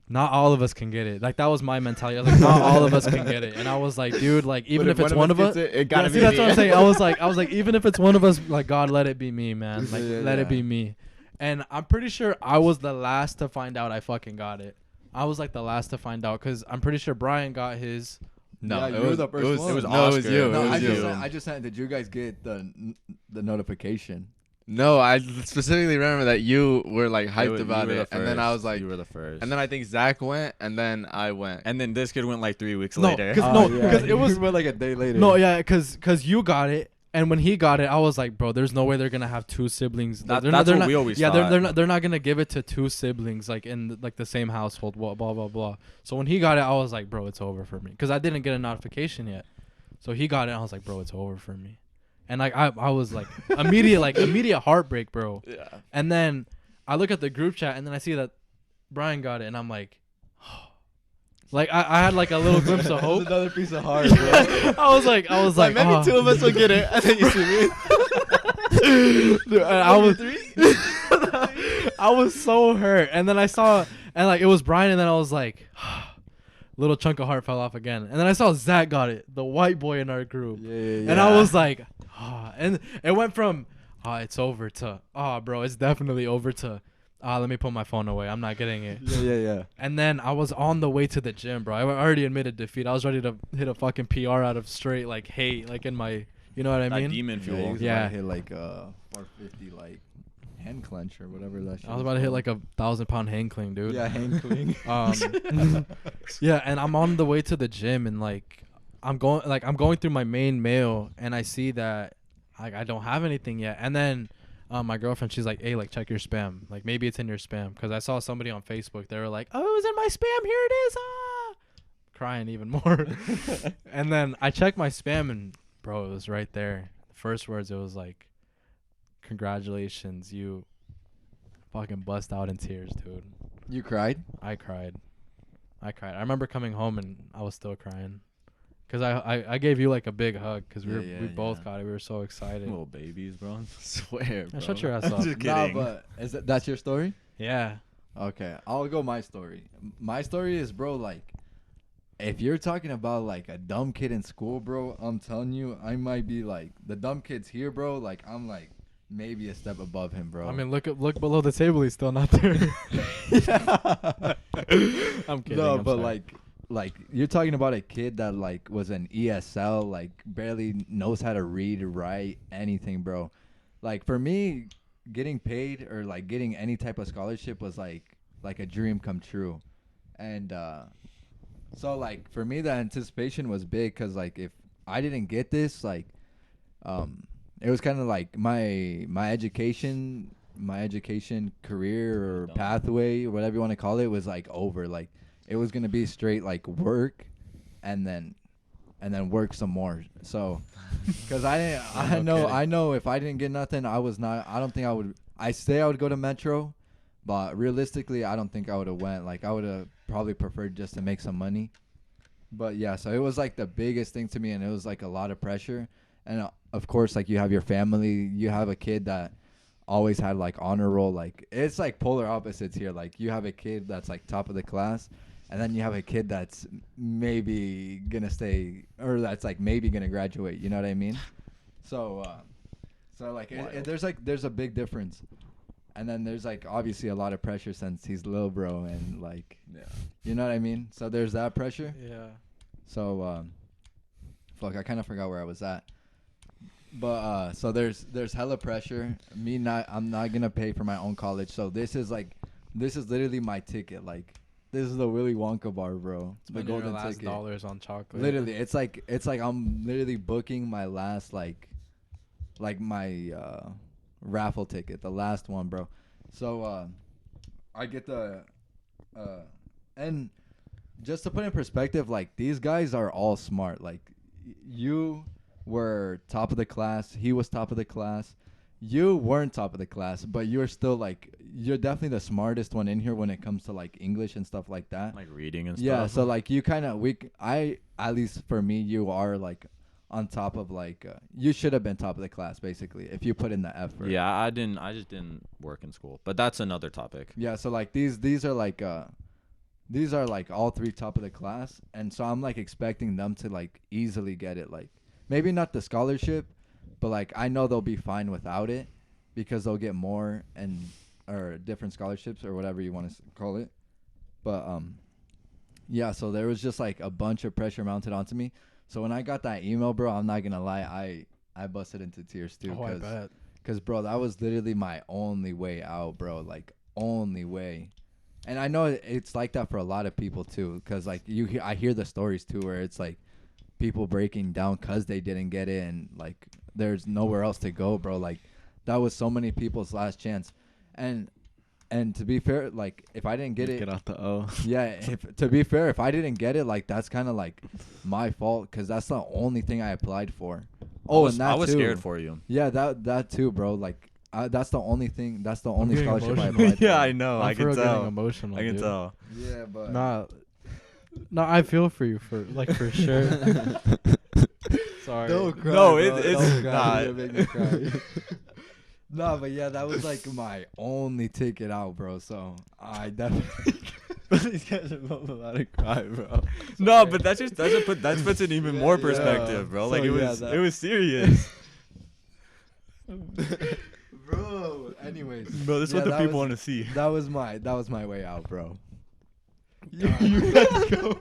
not all of us can get it. Like that was my mentality. I was like, not all of us can get it. And I was like, dude, like even if it's one of us, it gotta see, be that's me. what I'm saying. I was like, even if it's one of us, like God, let it be me, man. Like let it be me. And I'm pretty sure I was the last to find out I fucking got it. I was like the last to find out because I'm pretty sure Brian got his. No, Yeah, it you were was the first it was, one. it was No, Oscar. it was you. No, It was you. I just said, did you guys get the notification? No, I specifically remember that you were like hyped about You were it, the and then I first. was like, you were the first. and then I think Zach went, and then I went. And then this kid went like 3 weeks No, later. 'cause- no, because it was- we went like a day later. No, yeah, because you got it. And when he got it, I was like, bro, there's no way they're gonna have 2 siblings. Like, That's what we always thought. they're not gonna give it to 2 siblings like in like the same household. Blah blah blah blah. So when he got it, I was like, bro, it's over for me, because I didn't get a notification yet. So he got it, and I was like, bro, it's over for me. And like I was like immediate heartbreak, bro. Yeah. And then I look at the group chat, and then I see that Brian got it, and I'm like, like I had like a little glimpse of hope. Another piece of heart, bro. I was like, Maybe oh. 2 of us will get it, and then you see me. Dude, I was I was so hurt, and then I saw, and like it was Brian, and then I was like, little chunk of heart fell off again, and then I saw Zach got it, the white boy in our group, Yeah. and I was like, and it went from, it's over to, bro, it's definitely over to, let me put my phone away, I'm not getting it. Yeah. And then I was on the way to the gym, bro. I already admitted defeat. I was ready to hit a fucking PR out of straight like hate, like in my, you know what I that mean? demon Yeah, fuel. Yeah. hit like 450 like hand clench or whatever that shit. I was about to hit like a 1,000-pound hang clean, dude. Yeah, hand clean. Yeah, and I'm on the way to the gym, and like I'm going through my main mail, and I see that like I don't have anything yet. And then my girlfriend, she's like, hey, like check your spam, like maybe it's in your spam, because I saw somebody on Facebook, they were like, oh, it was in my spam, here it is, crying even more. And then I checked my spam, and bro, it was right there. The first words, it was like, congratulations, you fucking bust out in tears, dude. You cried? I cried. I remember coming home and I was still crying, cause I gave you like a big hug, cause we both got it. We were so excited. Little babies, bro. I swear, bro. Shut your ass up. Just Nah, kidding. but that's your story? Yeah. Okay, I'll go my story. My story is, bro, like, if you're talking about like a dumb kid in school, bro, I'm telling you, I might be like the dumb kids here, bro. Like I'm like maybe a step above him, bro. I mean, look below the table. He's still not there. I'm kidding. no, I'm but sorry. like you're talking about a kid that like was an ESL, like barely knows how to read, write, anything, bro. Like for me, getting paid or like getting any type of scholarship was like a dream come true, and so like for me the anticipation was big, because like if I didn't get this, like it was kind of like my education career or pathway or whatever you want to call it was like over. Like it was gonna be straight like work and then work some more. So because I know if I didn't get nothing, I don't think I would. I would go to Metro, but realistically I don't think I would have went. Like I would have probably preferred just to make some money. But yeah, so it was like the biggest thing to me, and it was like a lot of pressure. And of course, like you have your family, you have a kid that always had like honor roll. Like it's like polar opposites here. Like you have a kid that's like top of the class, and then you have a kid that's maybe gonna stay, or that's like maybe gonna graduate. You know what I mean? So like there's a big difference. And then there's like obviously a lot of pressure since he's little bro, and like you know what I mean? So there's that pressure. Yeah. So fuck, I kind of forgot where I was at. But so there's hella pressure. I'm not gonna pay for my own college. So this is literally my ticket. Like this is the Willy Wonka bar, bro. The Spending your golden last ticket. dollars on chocolate. Literally, it's like I'm literally booking my last like my raffle ticket, the last one, bro. So I get the and just to put in perspective, like these guys are all smart. Like you were top of the class, he was top of the class. You weren't top of the class, but you're still like you're definitely the smartest one in here when it comes to like English and stuff like that. Like reading and stuff. Yeah, so like you kind of I at least for me you are like on top of like you should have been top of the class basically if you put in the effort. Yeah, I just didn't work in school, but that's another topic. Yeah, so like these are like all three top of the class, and so I'm like expecting them to like easily get it, like maybe not the scholarship, but like I know they'll be fine without it because they'll get more and or different scholarships or whatever you want to call it. But yeah, so there was just like a bunch of pressure mounted onto me. So when I got that email, bro, I'm not gonna lie, I busted into tears too. Oh, I bet. Cause bro, that was literally my only way out, bro. Like only way. And I know it's like that for a lot of people too, cause like I hear the stories too, where it's like people breaking down cause they didn't get it, and like there's nowhere else to go, bro. Like that was so many people's last chance, and to be fair, like if I didn't get it, Get out the O. yeah. To be fair, if I didn't get it, like that's kind of like my fault, cause that's the only thing I applied for. Oh, and that I was too. scared for you. Yeah, that too, bro. Like that's the only thing. That's the only getting scholarship I emotional. applied for. Yeah, I know. I'm I for can real getting tell. emotional. I can dude. tell. Yeah, but Nah, no, I feel for you for sure. Sorry. Don't cry, No, bro. it's Don't cry. not. You're gonna make me cry. Nah, but yeah, that was like my only ticket out, bro. So I definitely. These guys are both about to cry, bro. No, but that puts it even more Yeah. perspective, bro. So Like it yeah, was that- it was serious. Bro, anyways, Bro, this is yeah, what the that people was- want to see. that was my way out, bro. You let's go.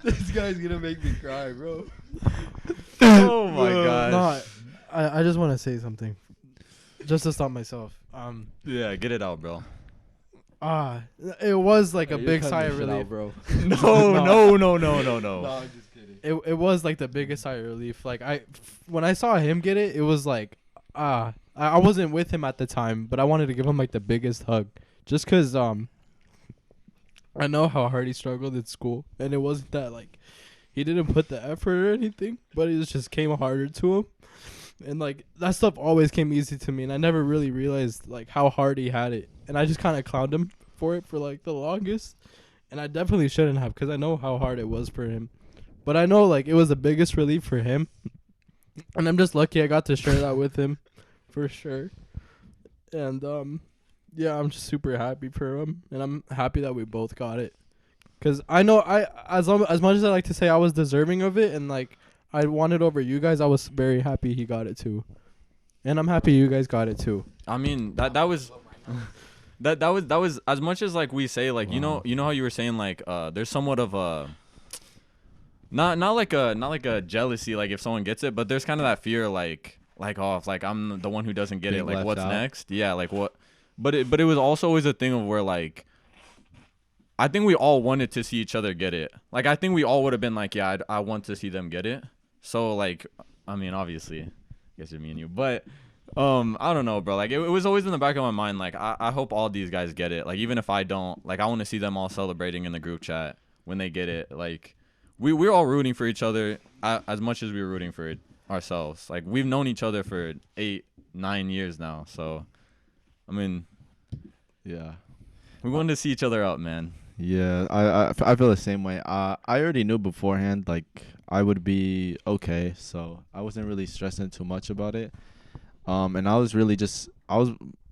This guy's gonna make me cry, bro. Oh my gosh. No, I just want to say something, just to stop myself. Yeah, get it out, bro. It was like Hey, a you're big cutting sigh this of shit out, relief. bro. No. No, I'm just kidding. It was like the biggest sigh of relief. Like when I saw him get it, it was like I wasn't with him at the time, but I wanted to give him like the biggest hug, just cause I know how hard he struggled in school, and it wasn't that like he didn't put the effort or anything, but it just came harder to him, and like that stuff always came easy to me, and I never really realized like how hard he had it, and I just kind of clowned him for it for like the longest, and I definitely shouldn't have, cause I know how hard it was for him. But I know like it was the biggest relief for him, and I'm just lucky I got to share that with him, for sure. And yeah, I'm just super happy for him, and I'm happy that we both got it, cause I know as much as I like to say I was deserving of it, and like I wanted over you guys, I was very happy he got it too, and I'm happy you guys got it too. I mean that was that was as much as like we say like you know how you were saying like there's somewhat of a not like a jealousy like if someone gets it, but there's kind of that fear like oh if like I'm the one who doesn't get Being it, like left what's out. next? Yeah, like what? But it was also always a thing of where like I think we all wanted to see each other get it. Like I think we all would have been like, yeah, I want to see them get it. So like I mean obviously I guess it's me and you, but I don't know, bro. Like it was always in the back of my mind. Like I hope all these guys get it. Like even if I don't, like I want to see them all celebrating in the group chat when they get it. Like we're all rooting for each other as much as we were rooting for it ourselves. Like we've known each other for 8-9 years now. So I mean, Yeah. we wanted to see each other out, man. Yeah, I feel the same way. I already knew beforehand like I would be okay, so I wasn't really stressing too much about it. And I was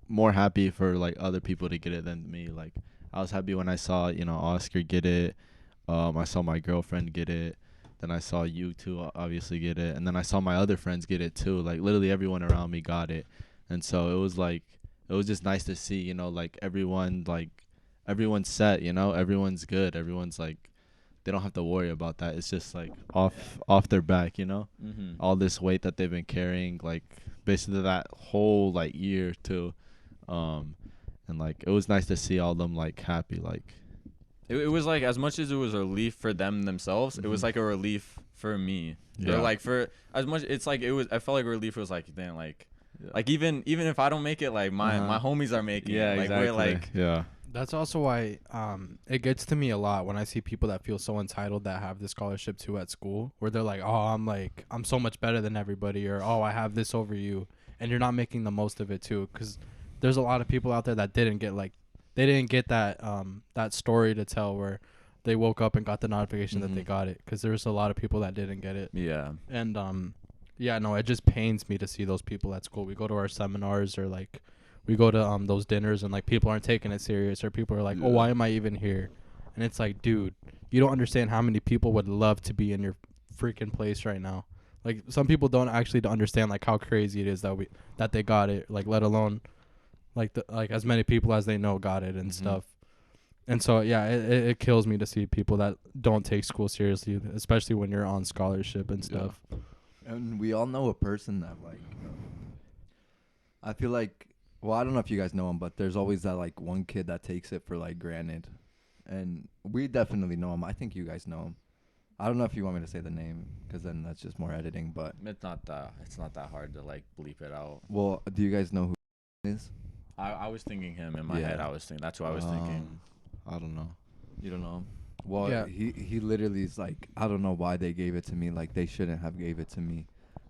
more happy for like other people to get it than me. Like I was happy when I saw Oscar get it. I saw my girlfriend get it. Then I saw you two obviously get it, and then I saw my other friends get it too. Like literally everyone around me got it, and so it was just nice to see like everyone's set, everyone's good, everyone's like they don't have to worry about that. It's just like off their back, Mm-hmm. all this weight that they've been carrying like basically that whole like year too, and like it was nice to see all them like happy. Like It was like as much as it was a relief for them themselves, it was Mhm. like a relief for me. Yeah. Or like for as much, it's like it was. I felt like a relief was like then like Yeah. like even if I don't make it, like my homies are making it. Like we're like yeah. That's also why it gets to me a lot when I see people that feel so entitled that have the scholarship too at school, where they're like, "Oh, I'm so much better than everybody," or "Oh, I have this over you," and you're not making the most of it too, because there's a lot of people out there that didn't get that story to tell where they woke up and got the notification that they got it, because there's a lot of people that didn't get it. Yeah. And yeah, no, it just pains me to see those people at school. We go to our seminars, or like we go to those dinners, and like people aren't taking it serious, or people are like, "Oh, why am I even here?" And it's like, dude, you don't understand how many people would love to be in your freaking place right now. Like, some people don't actually understand like how crazy it is that they got it, like, let alone like as many people as they know got it and stuff. And so yeah, it kills me to see people that don't take school seriously, especially when you're on scholarship and stuff. And we all know a person that, like, I feel like, well, I don't know if you guys know him, but there's always that, like, one kid that takes it for, like, granted. And we definitely know him. I think you guys know him. I don't know if you want me to say the name, because then that's just more editing, but. It's not that hard to, like, bleep it out. Well, do you guys know who is? I was thinking him in my head. That's what I was thinking. I don't know. You don't know him? Well, Yeah. he literally is like, I don't know why they gave it to me. Like, they shouldn't have gave it to me.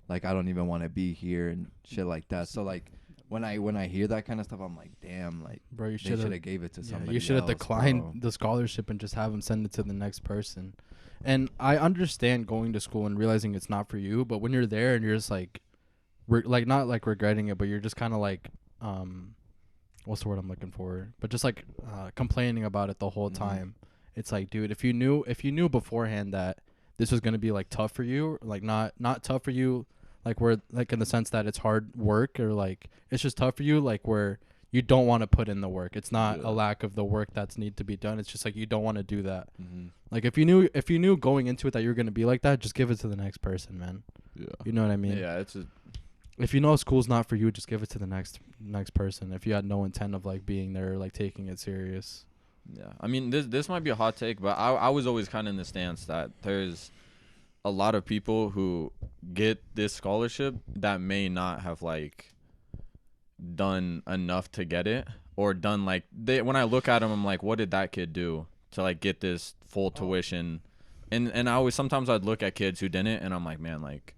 Like, I don't even want to be here and shit like that. So, like, when I hear that kind of stuff, I'm like, damn, like, Bro, you they should should have have gave it to somebody. You should have else, declined bro. the scholarship and just have them send it to the next person. And I understand going to school and realizing it's not for you, but when you're there and you're just like, not like regretting it, but you're just kind of like, what's the word I'm looking for? But just like complaining about it the whole time. It's like, dude, if you knew beforehand that this was gonna be like tough for you, like not tough for you, like where, like, in the sense that it's hard work, or like it's just tough for you, like where you don't want to put in the work. It's not a lack of the work that's need to be done. It's just like you don't want to do that. Like, if you knew going into it that you're gonna be like that, just give it to the next person, man. Yeah. You know what I mean? Yeah, If you know school's not for you, just give it to the next person. If you had no intent of like being there, or, like, taking it serious. yeah. I mean, this might be a hot take, but I was always kind of in the stance that there's a lot of people who get this scholarship that may not have, like, done enough to get it, or done, like, when I look at them, I'm like, what did that kid do to, like, get this full tuition? And sometimes I'd look at kids who didn't, and I'm like, man, like,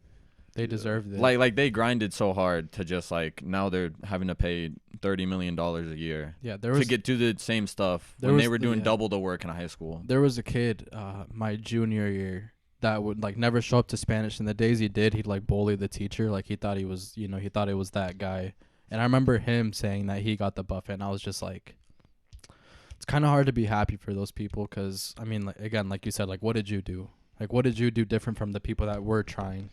They deserved it. like they grinded so hard to just, like, now they're having to pay $30 million a year Yeah, there was to get to the same stuff there when was they were the- doing yeah. double the work in high school. there was a kid my junior year that would, like, never show up to Spanish, and the days he did, he'd, like, bully the teacher, like he thought it was that guy. And I remember him saying that he got the buffet, and I was just like, it's kind of hard to be happy for those people, because I mean, like, again, like you said, like, what did you do? Like, what did you do different from the people that were trying?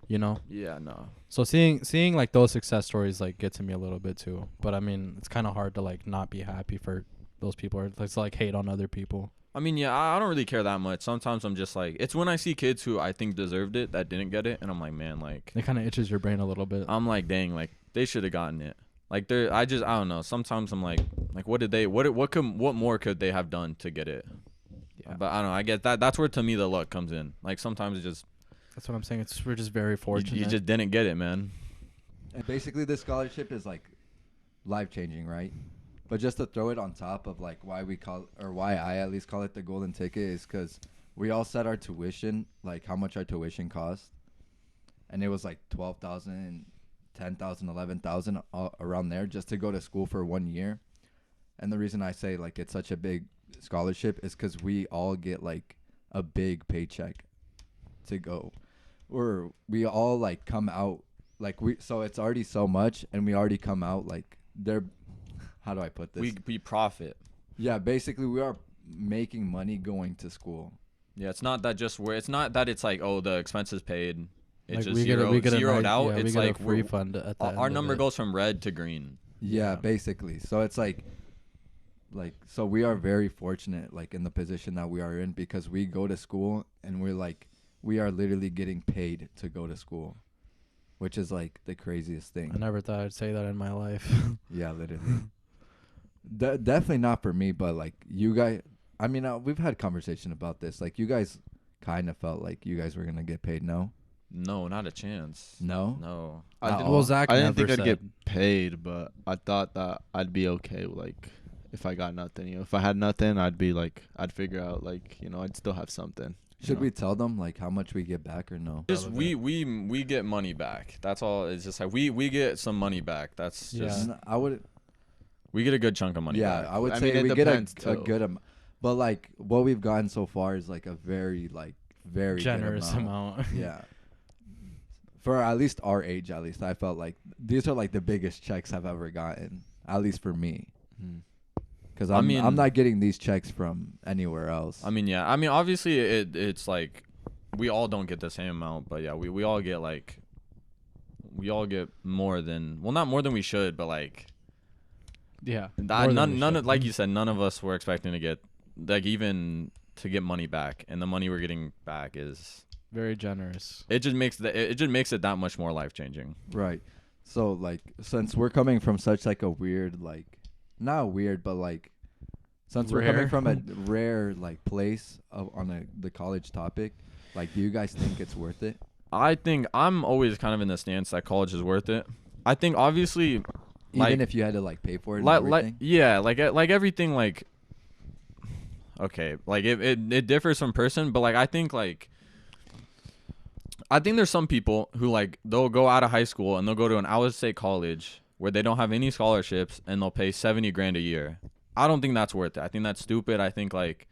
You know? Yeah, no. So seeing like those success stories, like, get to me a little bit too. But I mean, it's kind of hard to, like, not be happy for those people, or to, like, hate on other people. I mean, yeah, I don't really care that much. Sometimes I'm just like, it's when I see kids who I think deserved it that didn't get it, and I'm like, man, like, It kind of itches your brain a little bit. I'm like, dang, like, they should have gotten it. Like, I don't know. Sometimes I'm like, what more could they have done to get it? Yeah. But I don't know. I guess that's where, to me, the luck comes in. Like, sometimes That's what I'm saying. We're just very fortunate. you just didn't get it, man. And basically, this scholarship is, like, life changing, right? But just to throw it on top of, like, why I at least call it the golden ticket, is because we all set our tuition, like, how much our tuition cost, and it was like 12,000, 10,000, 11,000, around there, just to go to school for 1 year. And the reason I say, like, it's such a big scholarship is because we all get, like, a big paycheck to go, or we all, like, come out, like, so it's already so much, and we already come out, like, they're, how do I put this? We profit. Yeah, basically we are making money going to school. Yeah, it's not that it's like, oh, the expenses paid. It's Like, just we get a zeroed out. Yeah, It's we get like a refund at the end our of number it. goes from red to green. Yeah, basically. So it's like, so we are very fortunate, like, in the position that we are in, because we go to school and we are literally getting paid to go to school, which is, like, the craziest thing. I never thought I'd say that in my life. Yeah, literally. Definitely not for me, but, like, you guys, I mean, we've had conversation about this. Like, you guys kind of felt like you guys were going to get paid, no? No, not a chance. No? No. At I all? Well, Zach didn't never think I'd get said. paid, but I thought that I'd be okay, like, if I got nothing. You know, if I had nothing, I'd be like, I'd figure out like, you know, I'd still have something. Should we tell them like how much we get back or no? Just we get money back. That's all. It's just like we get some money back. That's just I would. we get a good chunk of money Yeah, back. I would I say mean, it we get depends, a too. good amount, but like what we've gotten so far is like a very very Generous good amount. Yeah. For at least our age, at least I felt like these are like the biggest checks I've ever gotten, at least for me. Mm. Because I mean- I'm not getting these checks from anywhere else. I mean, yeah. I mean, obviously, it's like we all don't get the same amount, but yeah, we all get like we all get more than not more than we should, but like Yeah. none of, like you said, none of us were expecting to get like even to get money back, and the money we're getting back is Very generous. it just makes it that much more life changing. Right. So like since we're coming from such like a weird like not weird but like since we're coming Rare. from a rare like place on the college topic, like do you guys think it's worth it? I think I'm always kind of in the stance that college is worth it. I think obviously Even like, if you had to like pay for it and like everything? yeah, like everything like okay, like it differs from person, but like I think there's some people who like they'll go out of high school and they'll go to an out of state college where they don't have any scholarships and they'll pay $70,000 a year. I don't think that's worth it. I think that's stupid. I think like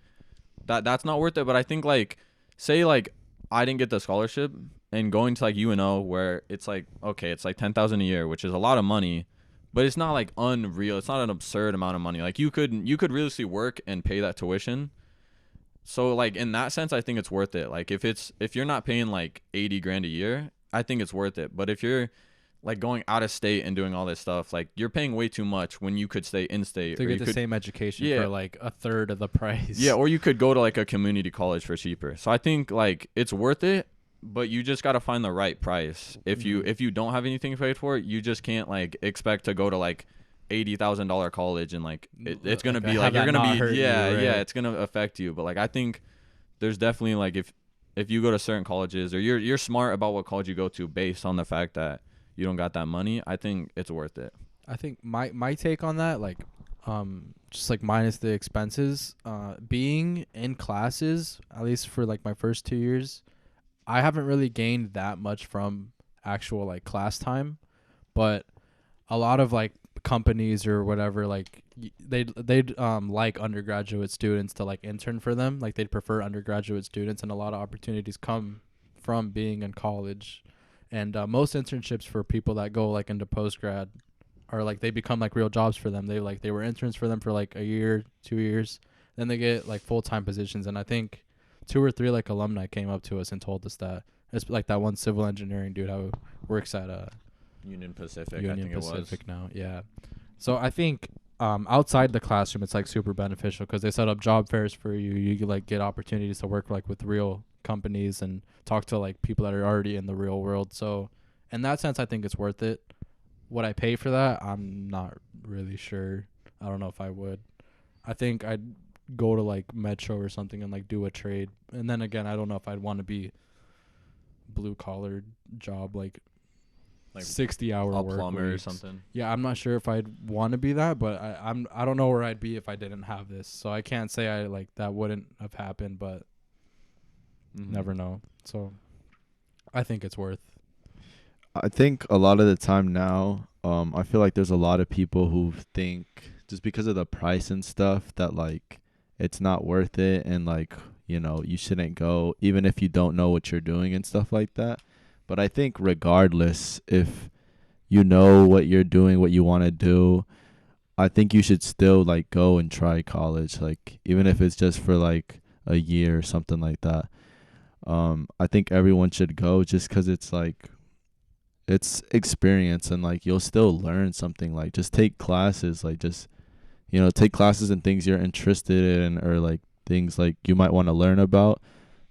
that's not worth it. But I think like say like I didn't get the scholarship and going to like UNO where it's like okay, it's like $10,000 a year, which is a lot of money, but it's not like unreal. It's not an absurd amount of money. Like you could really work and pay that tuition. So like in that sense, I think it's worth it. Like if you're not paying like $80,000 a year, I think it's worth it. But if you're like going out of state and doing all this stuff, like you're paying way too much when you could stay in state. To or get you the could, same education Yeah. for like a third of the price. yeah, or you could go to like a community college for cheaper. So I think like it's worth it, but you just gotta find the right price. If you don't have anything paid for, you just can't like expect to go to like $80,000 college and like it's gonna Like, be have like you're that gonna not be hurt you, yeah right? it's gonna affect you. But like I think there's definitely like if you go to certain colleges or you're smart about what college you go to based on the fact that you don't got that money, I think it's worth it. I think my take on that, like, just like minus the expenses, being in classes, at least for like my first 2 years, I haven't really gained that much from actual like class time, but a lot of like companies or whatever, like they'd like undergraduate students to like intern for them. Like they'd prefer undergraduate students, and a lot of opportunities come from being in college. And most internships for people that go like into postgrad are like they become like real jobs for them. They were interns for them for like a year, 2 years, then they get like full-time positions. And I think 2 or 3 like alumni came up to us and told us that. It's like that one civil engineering dude who works at Union Pacific, I Union think Pacific it was. now. Yeah. So I think outside the classroom, it's like super beneficial because they set up job fairs for you. You like get opportunities to work like with real companies and talk to like people that are already in the real world. So in that sense, I think it's worth it. Would I pay for that? I'm not really sure. I don't know if I would. I think I'd go to like Metro or something and like do a trade. And then again, I don't know if I'd want to be blue collar job like 60-hour A work plumber or weeks. something. Yeah, I'm not sure if I'd want to be that, but I don't know where I'd be if I didn't have this. So I can't say I like that wouldn't have happened, but never know. So I think it's worth. I think a lot of the time now, I feel like there's a lot of people who think just because of the price and stuff that like it's not worth it, and like, you know, you shouldn't go even if you don't know what you're doing and stuff like that. But I think regardless, if you know what you're doing, what you want to do, I think you should still like go and try college, like even if it's just for like a year or something like that. I think everyone should go just 'cause it's like it's experience, and like you'll still learn something. Like just take classes, like just, you know, take classes in things you're interested in, or like things like you might want to learn about.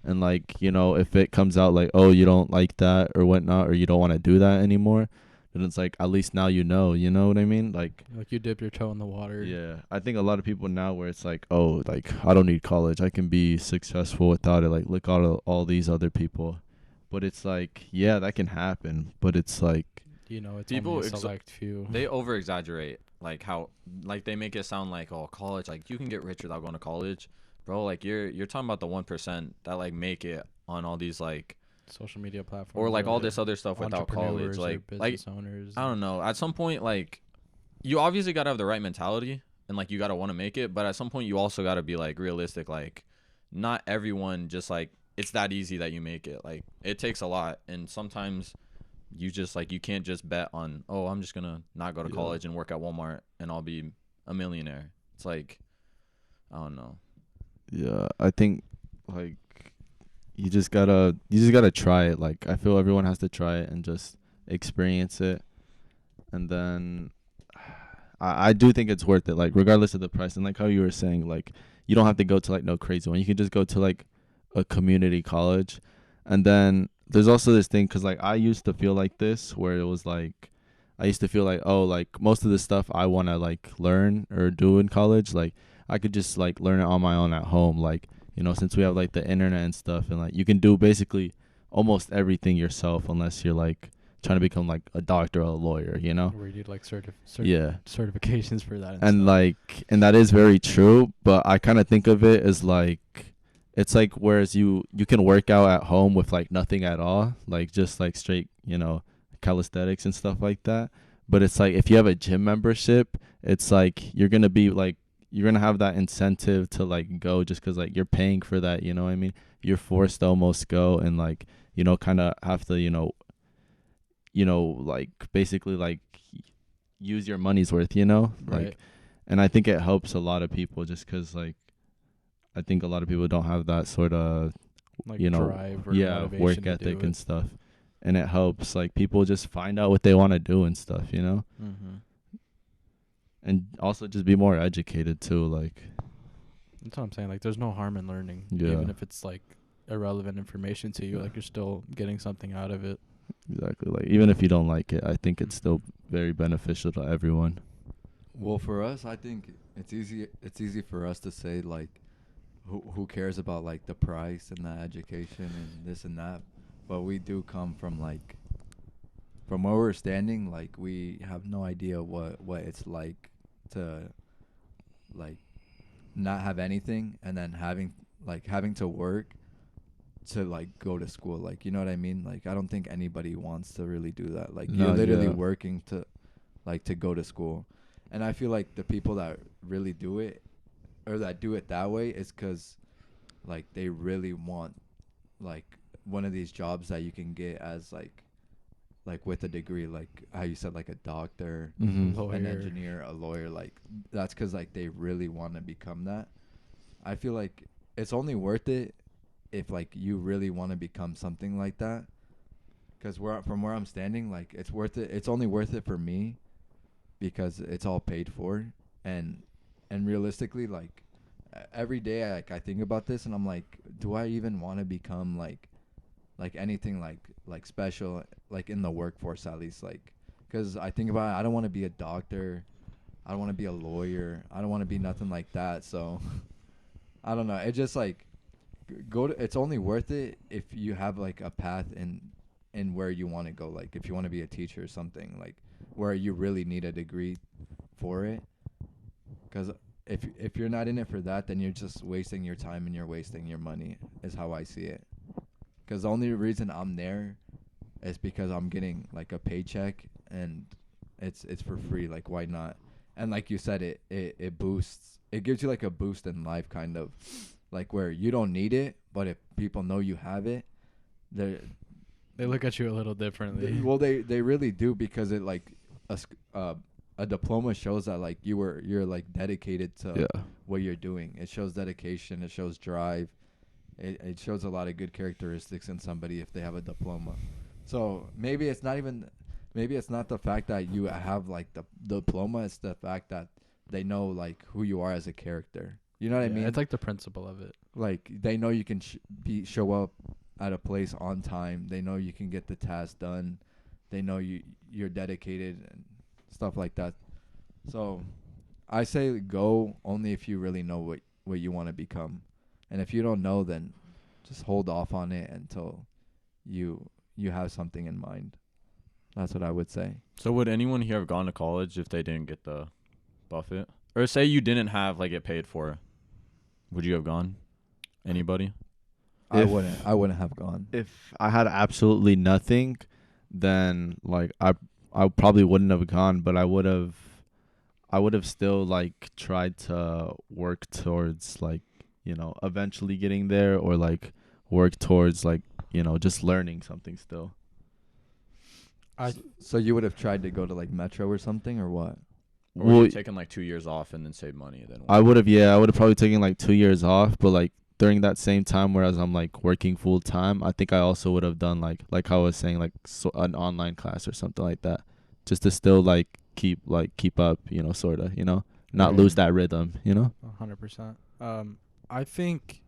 And like, you know, if it comes out like, oh, you don't like that or whatnot, or you don't want to do that anymore, then it's like at least now you know what I mean? Like You dip your toe in the water. yeah, I think a lot of people now where it's like, oh, like I don't need college, I can be successful without it. Like look at all these other people. But it's like, yeah, that can happen. But it's like You know, it's People only a select few. they over exaggerate like how like they make it sound like, oh, college, like you can get rich without going to college, bro. Like you're talking about the 1% that like make it on all these like, Social media platforms, or like all this other stuff without college. entrepreneurs or Like business owners. I don't know. At some point, like you obviously gotta have the right mentality and like you gotta want to make it, but at some point you also gotta be like realistic. Like not everyone just like it's that easy that you make it. Like it takes a lot, and sometimes you just like you can't just bet on, oh, I'm just gonna not go to Yeah. college and work at Walmart and I'll be a millionaire. It's like I don't know. Yeah, I think like you just gotta try it. Like I feel everyone has to try it and just experience it, and then I do think it's worth it. Like regardless of the price, and like how you were saying, like you don't have to go to like no crazy one. You can just go to like a community college, and then there's also this thing because like I used to feel like this where it was like I used to feel like, oh, like most of the stuff I want to like learn or do in college, like I could just like learn it on my own at home. Like, you know, since we have like the internet and stuff, and like you can do basically almost everything yourself unless you're like trying to become like a doctor or a lawyer, you know? Where you need like Yeah. certifications for that. And stuff. like, and that is very true, but I kind of think of it as like, it's like whereas you can work out at home with like nothing at all, like just like straight, you know, calisthenics and stuff like that. But it's like if you have a gym membership, it's like you're gonna be like you're gonna have that incentive to like go just 'cause like you're paying for that. You know what I mean? You're forced to almost go and like, you know, kind of have to, like basically like use your money's worth. You know, Right. like, and I think it helps a lot of people just 'cause like I think a lot of people don't have that sort of like you know, drive or work motivation to ethic do and it. stuff, and it helps like people just find out what they want to do and stuff, you know, Mm-hmm. and also just be more educated too. Like, That's what I'm saying. Like, there's no harm in learning, Yeah. even if it's like irrelevant information to you. Yeah. Like, you're still getting something out of it. exactly, like even if you don't like it, I think it's still very beneficial to everyone. Well, for us, I think it's easy. It's easy for us to say like, who cares about like the price and the education and this and that, but we do come from like, from where we're standing. Like we have no idea what it's like to, like, not have anything and then having to work to like go to school. Like, you know what I mean? Like I don't think anybody wants to really do that. Like No, you're literally yeah. working to, like, to go to school. And I feel like the people that really do it, or that do it that way, is 'cause like they really want like one of these jobs that you can get as like with a degree, like how you said, like a doctor, Mm-hmm. Lawyer. an engineer, a lawyer. Like that's 'cause like they really want to become that. I feel like it's only worth it if like you really want to become something like that. 'Cause from where I'm standing, like it's worth it. It's only worth it for me because it's all paid for, and realistically, like every day I think about this and I'm like, do I even want to become like anything like special, like in the workforce at least? Like, because I think about it, I don't want to be a doctor, I don't want to be a lawyer, I don't want to be nothing like that. So I don't know, it just like it's only worth it if you have like a path in where you want to go. Like if you want to be a teacher or something, like where you really need a degree for it. Because if you're not in it for that, then you're just wasting your time and you're wasting your money, is how I see it. Because the only reason I'm there is because I'm getting like a paycheck and it's for free. Like why not? And like you said, it boosts. It gives you like a boost in life, kind of, like where you don't need it, but if people know you have it, they They look at you a little differently. well they really do, because it like a diploma shows that like you're like dedicated to Yeah. what you're doing. It shows dedication, it shows drive, it shows a lot of good characteristics in somebody if they have a diploma. So maybe it's not the fact that you have like the diploma, it's the fact that they know like who you are as a character. You know what I mean? It's like the principle of it. Like they know you can show up at a place on time. They know you can get the task done. They know you're dedicated and stuff like that. So I say go only if you really know what you want to become. And if you don't know, then just hold off on it until you have something in mind. That's what I would say. So would anyone here have gone to college if they didn't get the Buffett? Or say you didn't have like it paid for, would you have gone? Anybody? I If- wouldn't have gone. If I had absolutely nothing, then like I probably wouldn't have gone, but I would have still like tried to work towards like, you know, eventually getting there, or like work towards like, you know, just learning something still. So you would have tried to go to like Metro or something, or what? Or would you Well, have taken like 2 years off and then save money then? I would have probably taken like 2 years off, but like during that same time, whereas I'm like working full time, I think I also would have done like I was saying, like an online class or something like that, just to still like keep up, you know, sort of, you know, not Right. lose that rhythm, you know. 100%. I think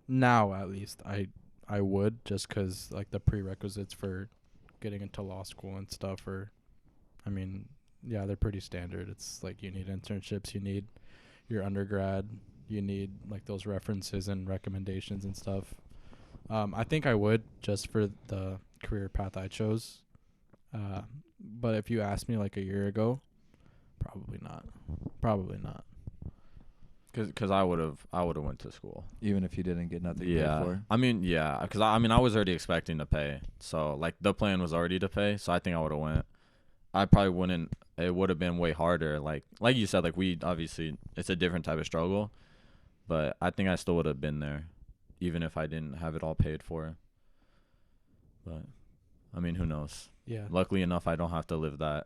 now at least I would, just 'cause like the prerequisites for getting into law school and stuff are, I mean, yeah, they're pretty standard. It's like you need internships, you need your undergrad, you need like those references and recommendations and stuff. I think I would, just for the career path I chose. But if you asked me like a year ago, probably not. Probably not. Cause I would have went to school. Even if you didn't get nothing paid Yeah, for. I mean, yeah, because I mean, I was already expecting to pay, so like the plan was already to pay. So I think I would have went. I probably wouldn't. It would have been way harder. Like you said, like we obviously it's a different type of struggle, but I think I still would have been there, even if I didn't have it all paid for. But I mean, who knows? Yeah. Luckily enough, I don't have to live that.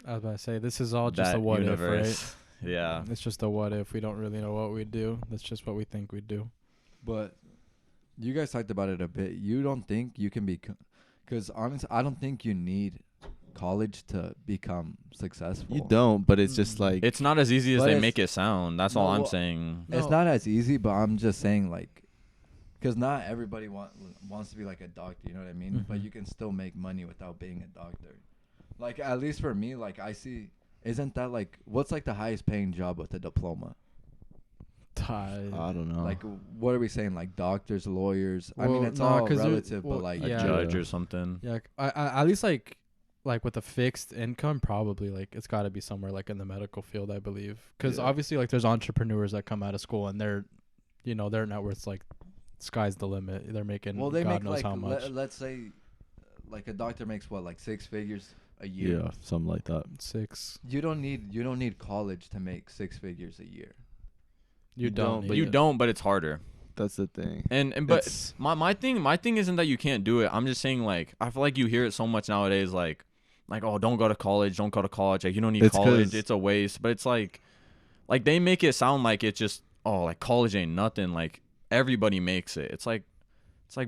I was about to say, this is all just that a what universe. if, right? Yeah. It's just a what if. We don't really know what we'd do. That's just what we think we'd do. But you guys talked about it a bit. You don't think you can be, because honestly, I don't think you need college to become successful. You don't, but it's just like It's not as easy as But they it's- make it sound. That's all No, I'm well, saying. It's No. not as easy, but I'm just saying, like, because not everybody wants to be like a doctor, you know what I mean? But Mhm. you can still make money without being a doctor. Like, at least for me, like, I see, isn't that like, what's like the highest paying job with a diploma? I don't know. Like, what are we saying? Like, doctors, lawyers? I mean, Well, it's no, all 'cause there- relative, well, but like, A yeah. judge or something. Yeah, I at least like with a fixed income, probably like it's got to be somewhere like in the medical field, I believe. Because Yeah. obviously, like there's entrepreneurs that come out of school and they're, you know, their net worth's like sky's the limit. They're making well, they God make knows like, how much. let's say, like a doctor makes what, like 6 figures a year? yeah, something like that. 6. You don't need college to make 6 figures a year. You You don't. don't, need but You it. don't, but it's harder. That's the thing. And but It's- my thing isn't that you can't do it. I'm just saying, like, I feel like you hear it so much nowadays, like oh, don't go to college, like you don't need It's college, 'cause- it's a waste. But it's like they make it sound like it's just, oh, like college ain't nothing, like everybody makes it. It's like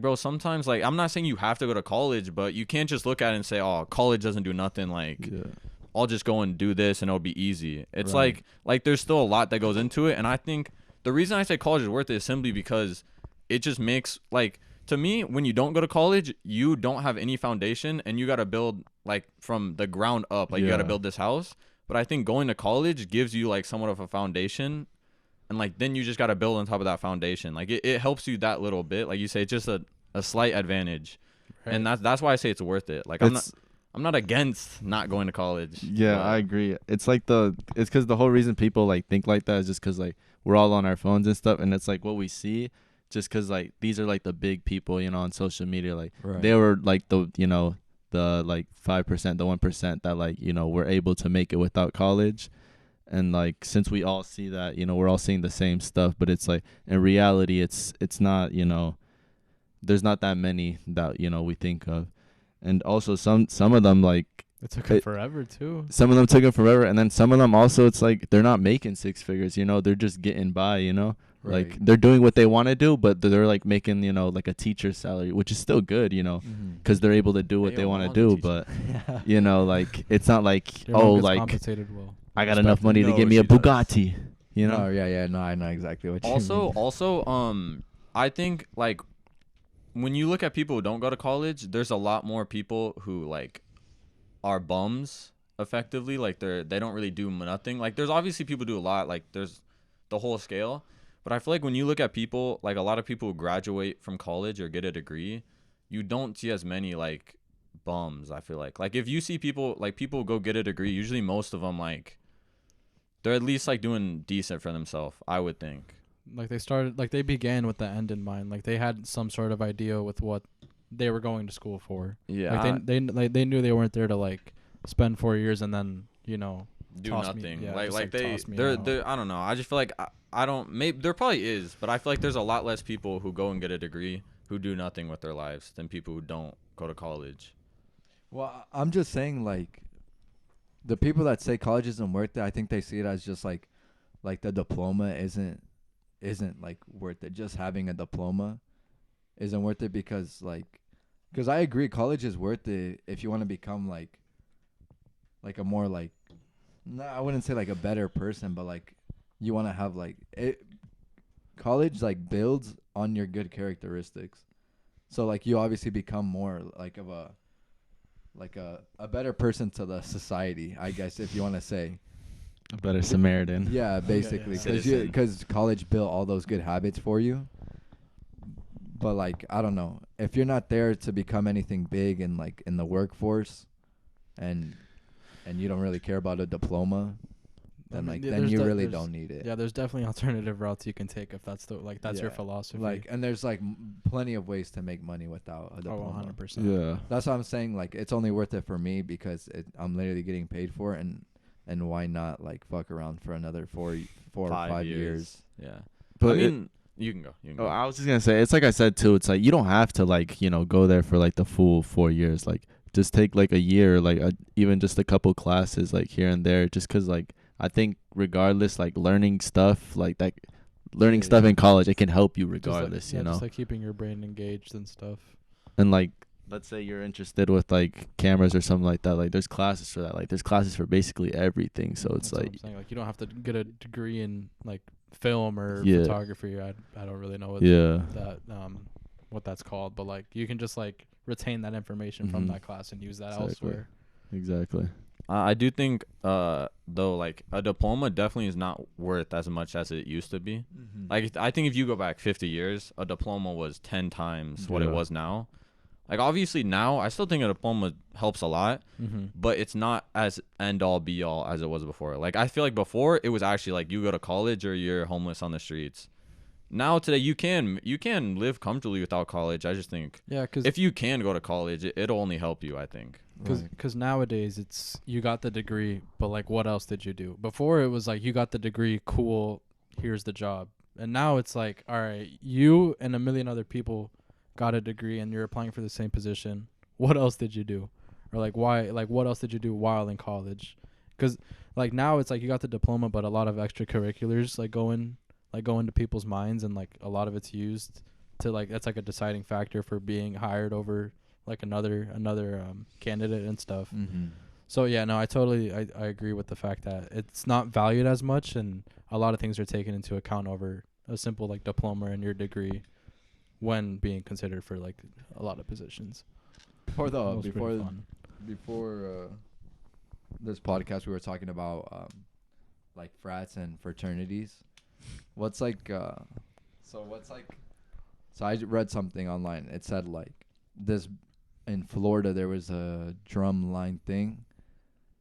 bro, sometimes, like, I'm not saying you have to go to college, but you can't just look at it and say, oh, college doesn't do nothing, like yeah. I'll just go and do this and it'll be easy. It's Right. like there's still a lot that goes into it, and I think the reason I say college is worth it is simply because it just makes, like, to me, when you don't go to college, you don't have any foundation and you got to build like from the ground up, like you got to Yeah. build this house. But I think going to college gives you like somewhat of a foundation, and like then you just got to build on top of that foundation. Like it helps you that little bit. Like you say, it's just a slight advantage. And that's why I say it's worth it. Like I'm not against not going to college. Yeah, but I agree. It's like it's because the whole reason people like think like that is just because like we're all on our phones and stuff, and it's like what we see, just because like these are like the big people, you know, on social media. Like Right. they were like the like 5%, the 1% that like, you know, were able to make it without college. And like since we all see that, you know, we're all seeing the same stuff, but it's like in reality it's not, you know, there's not that many that, you know, we think of. And also some of them, like, It took it- forever too. some of them took it forever, and then some of them also, it's like they're not making 6 figures, you know, they're just getting by, you know. Like Right. they're doing what they want to do, but they're like making, you know, like a teacher's salary, which is still good, you know, Mhm. because they're able to do what Hey, they yo, want my to do. mom's a But Yeah. you know, like it's not like, Your mom oh, gets like compensated well. I got enough money to No, get me a she does. Bugatti, you know. Oh, yeah, no, I know exactly what you Also, mean. I think like when you look at people who don't go to college, there's a lot more people who like are bums effectively. Like they don't really do nothing. Like there's obviously people do a lot. Like there's the whole scale. But I feel like when you look at people, like a lot of people who graduate from college or get a degree, you don't see as many like bums. I feel like if you see people go get a degree, usually most of them like they're at least like doing decent for themselves, I would think. Like they began with the end in mind. Like they had some sort of idea with what they were going to school for. Yeah, Like they knew they weren't there to like spend 4 years and then do toss me- nothing. yeah, like just, like toss me they're out. I don't know. I just feel like I don't. Maybe there probably is, but I feel like there's a lot less people who go and get a degree who do nothing with their lives than people who don't go to college. Well, I'm just saying, like, the people that say college isn't worth it, I think they see it as just like the diploma isn't like worth it. Just having a diploma isn't worth it because I agree college is worth it if you want to become like a more like, no, I wouldn't say like a better person, but like you want to have like it. College like builds on your good characteristics, so like you obviously become more like of a better person to the society, I guess, if you want to say. A better Samaritan. Yeah, basically, Citizen. because college built all those good habits for you. But like, I don't know, if you're not there to become anything big in like in the workforce, and you don't really care about a diploma, then like then you really don't need it. Yeah, there's definitely alternative routes you can take if that's your Yeah. philosophy. Like, and there's like plenty of ways to make money without a diploma. 100%. Yeah. That's what I'm saying. Like, it's only worth it for me because I'm literally getting paid for it, and why not like fuck around for another 4 or 5 years? Yeah, But I mean, you can go. Oh, I was just gonna say, it's like I said too. It's like you don't have to like go there for like the full 4 years. Like just take like a year, like even just a couple classes like here and there. Just 'cause like I think regardless, like learning stuff like that, learning Yeah, stuff yeah. in college, it can help you Just like- regardless. yeah, You know, just like keeping your brain engaged and stuff. and like let's say you're interested with like cameras or something like that. Like there's classes for that. Like there's classes for basically everything. So it's That's what like I'm saying. Like you don't have to get a degree in like film or Yeah. photography. I don't really know what yeah. what that's called, but like you can just like retain that information from Mhm. that class and use that Exactly. elsewhere. Exactly. I do think though like a diploma definitely is not worth as much as it used to be. Like I think if you go back 50 years, a diploma was 10 times what it Yeah. was now. Like obviously now I still think a diploma helps a lot, Mm-hmm. but it's not as end all be all as it was before. Like I feel like before it was actually like you go to college or you're homeless on the streets. Now today you can live comfortably without college. I just think Yeah, because if you can go to college, it'll only help you, I think. Because nowadays it's you got the degree, but like what else did you do? Before it was like you got the degree, cool, here's the job. And now it's like, all right, you and a million other people got a degree and you're applying for the same position. What else did you do? Or like why? Like what else did you do while in college? Because like now it's like you got the diploma, but a lot of extracurriculars like go into people's minds, and like a lot of it's used to like that's like a deciding factor for being hired over like another candidate and stuff. Mm-hmm. So yeah, no, I agree with the fact that it's not valued as much, and a lot of things are taken into account over a simple like diploma and your degree when being considered for like a lot of positions. Before That was pretty before fun. before this podcast, we were talking about like frats and fraternities. What's like so I read something online. It said like this in Florida there was a drum line thing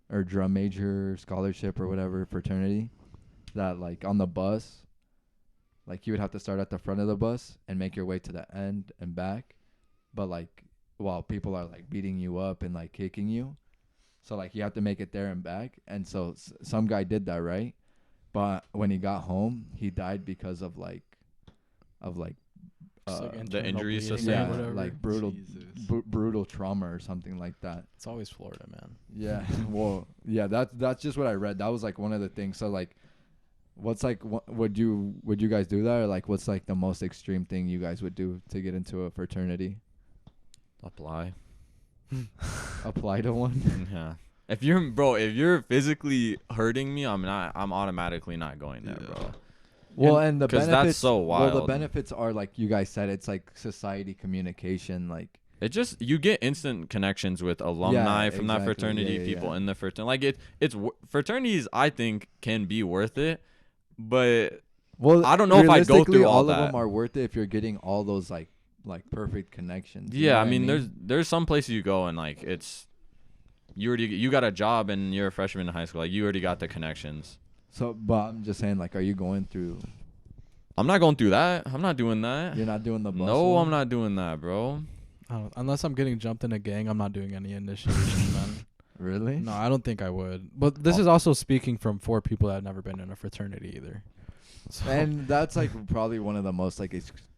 or drum major scholarship or whatever fraternity that like on the bus, like you would have to start at the front of the bus and make your way to the end and back, but like while people are like beating you up and like kicking you, so like you have to make it there and back. And so some guy did that, right? But when he got home, he died because of like Just, like, the internal injuries bleeding or sustained? yeah, whatever. like brutal Jesus. brutal trauma or something like that. It's always Florida, man. Yeah. Well, yeah, that's just what I read. That was like one of the things. So like what's like would you guys do that, or like what's like the most extreme thing you guys would do to get into a fraternity? Apply. Apply to one? Yeah. If you're physically hurting me, I'm automatically not going there, bro. Well, and the 'cause benefits. that's so Well, the wild. benefits are like you guys said. It's like society communication. Like It just you get instant connections with alumni from that exactly. fraternity, Yeah, people yeah. in the fraternity. Like fraternities, I think can be worth it, but well, I don't know if I'd go realistically, through all of that. them are worth it if you're getting all those like like perfect connections. Yeah, I mean, there's some places you go and like you got a job and you're a freshman in high school. Like you already got the connections. So, but I'm just saying, like, are you going through? I'm not going through that. I'm not doing that. You're not doing the bus No, one? I'm not doing that, bro. Unless I'm getting jumped in a gang, I'm not doing any initiation, man. Really? No, I don't think I would. But this is also speaking from 4 people that have never been in a fraternity either. So And that's like probably one of the most like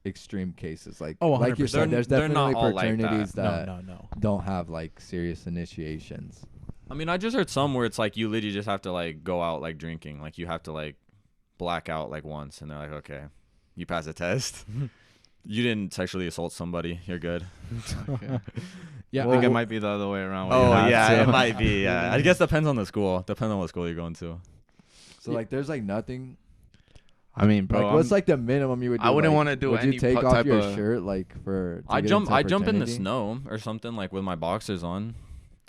extreme cases. Like, Oh, like you 100%. said, there's They're not definitely all like that. fraternities that no. don't have like serious initiations. I mean, I just heard some where it's like you literally just have to like go out like drinking. Like you have to like black out like once, and they're like, okay, you passed the test. You didn't sexually assault somebody. You're good. Okay. Yeah, I think it might be the other way around. where Oh you have yeah, to. it might be. Yeah, I guess depends on the school. Depends on what school you're going to. So like, there's like nothing. I mean, bro, Like, what's like the minimum you would do? I wouldn't like, wanna do Would you any take type off your of- shirt like for? to I get jump. into I jump in the fraternity? snow or something like with my boxers on.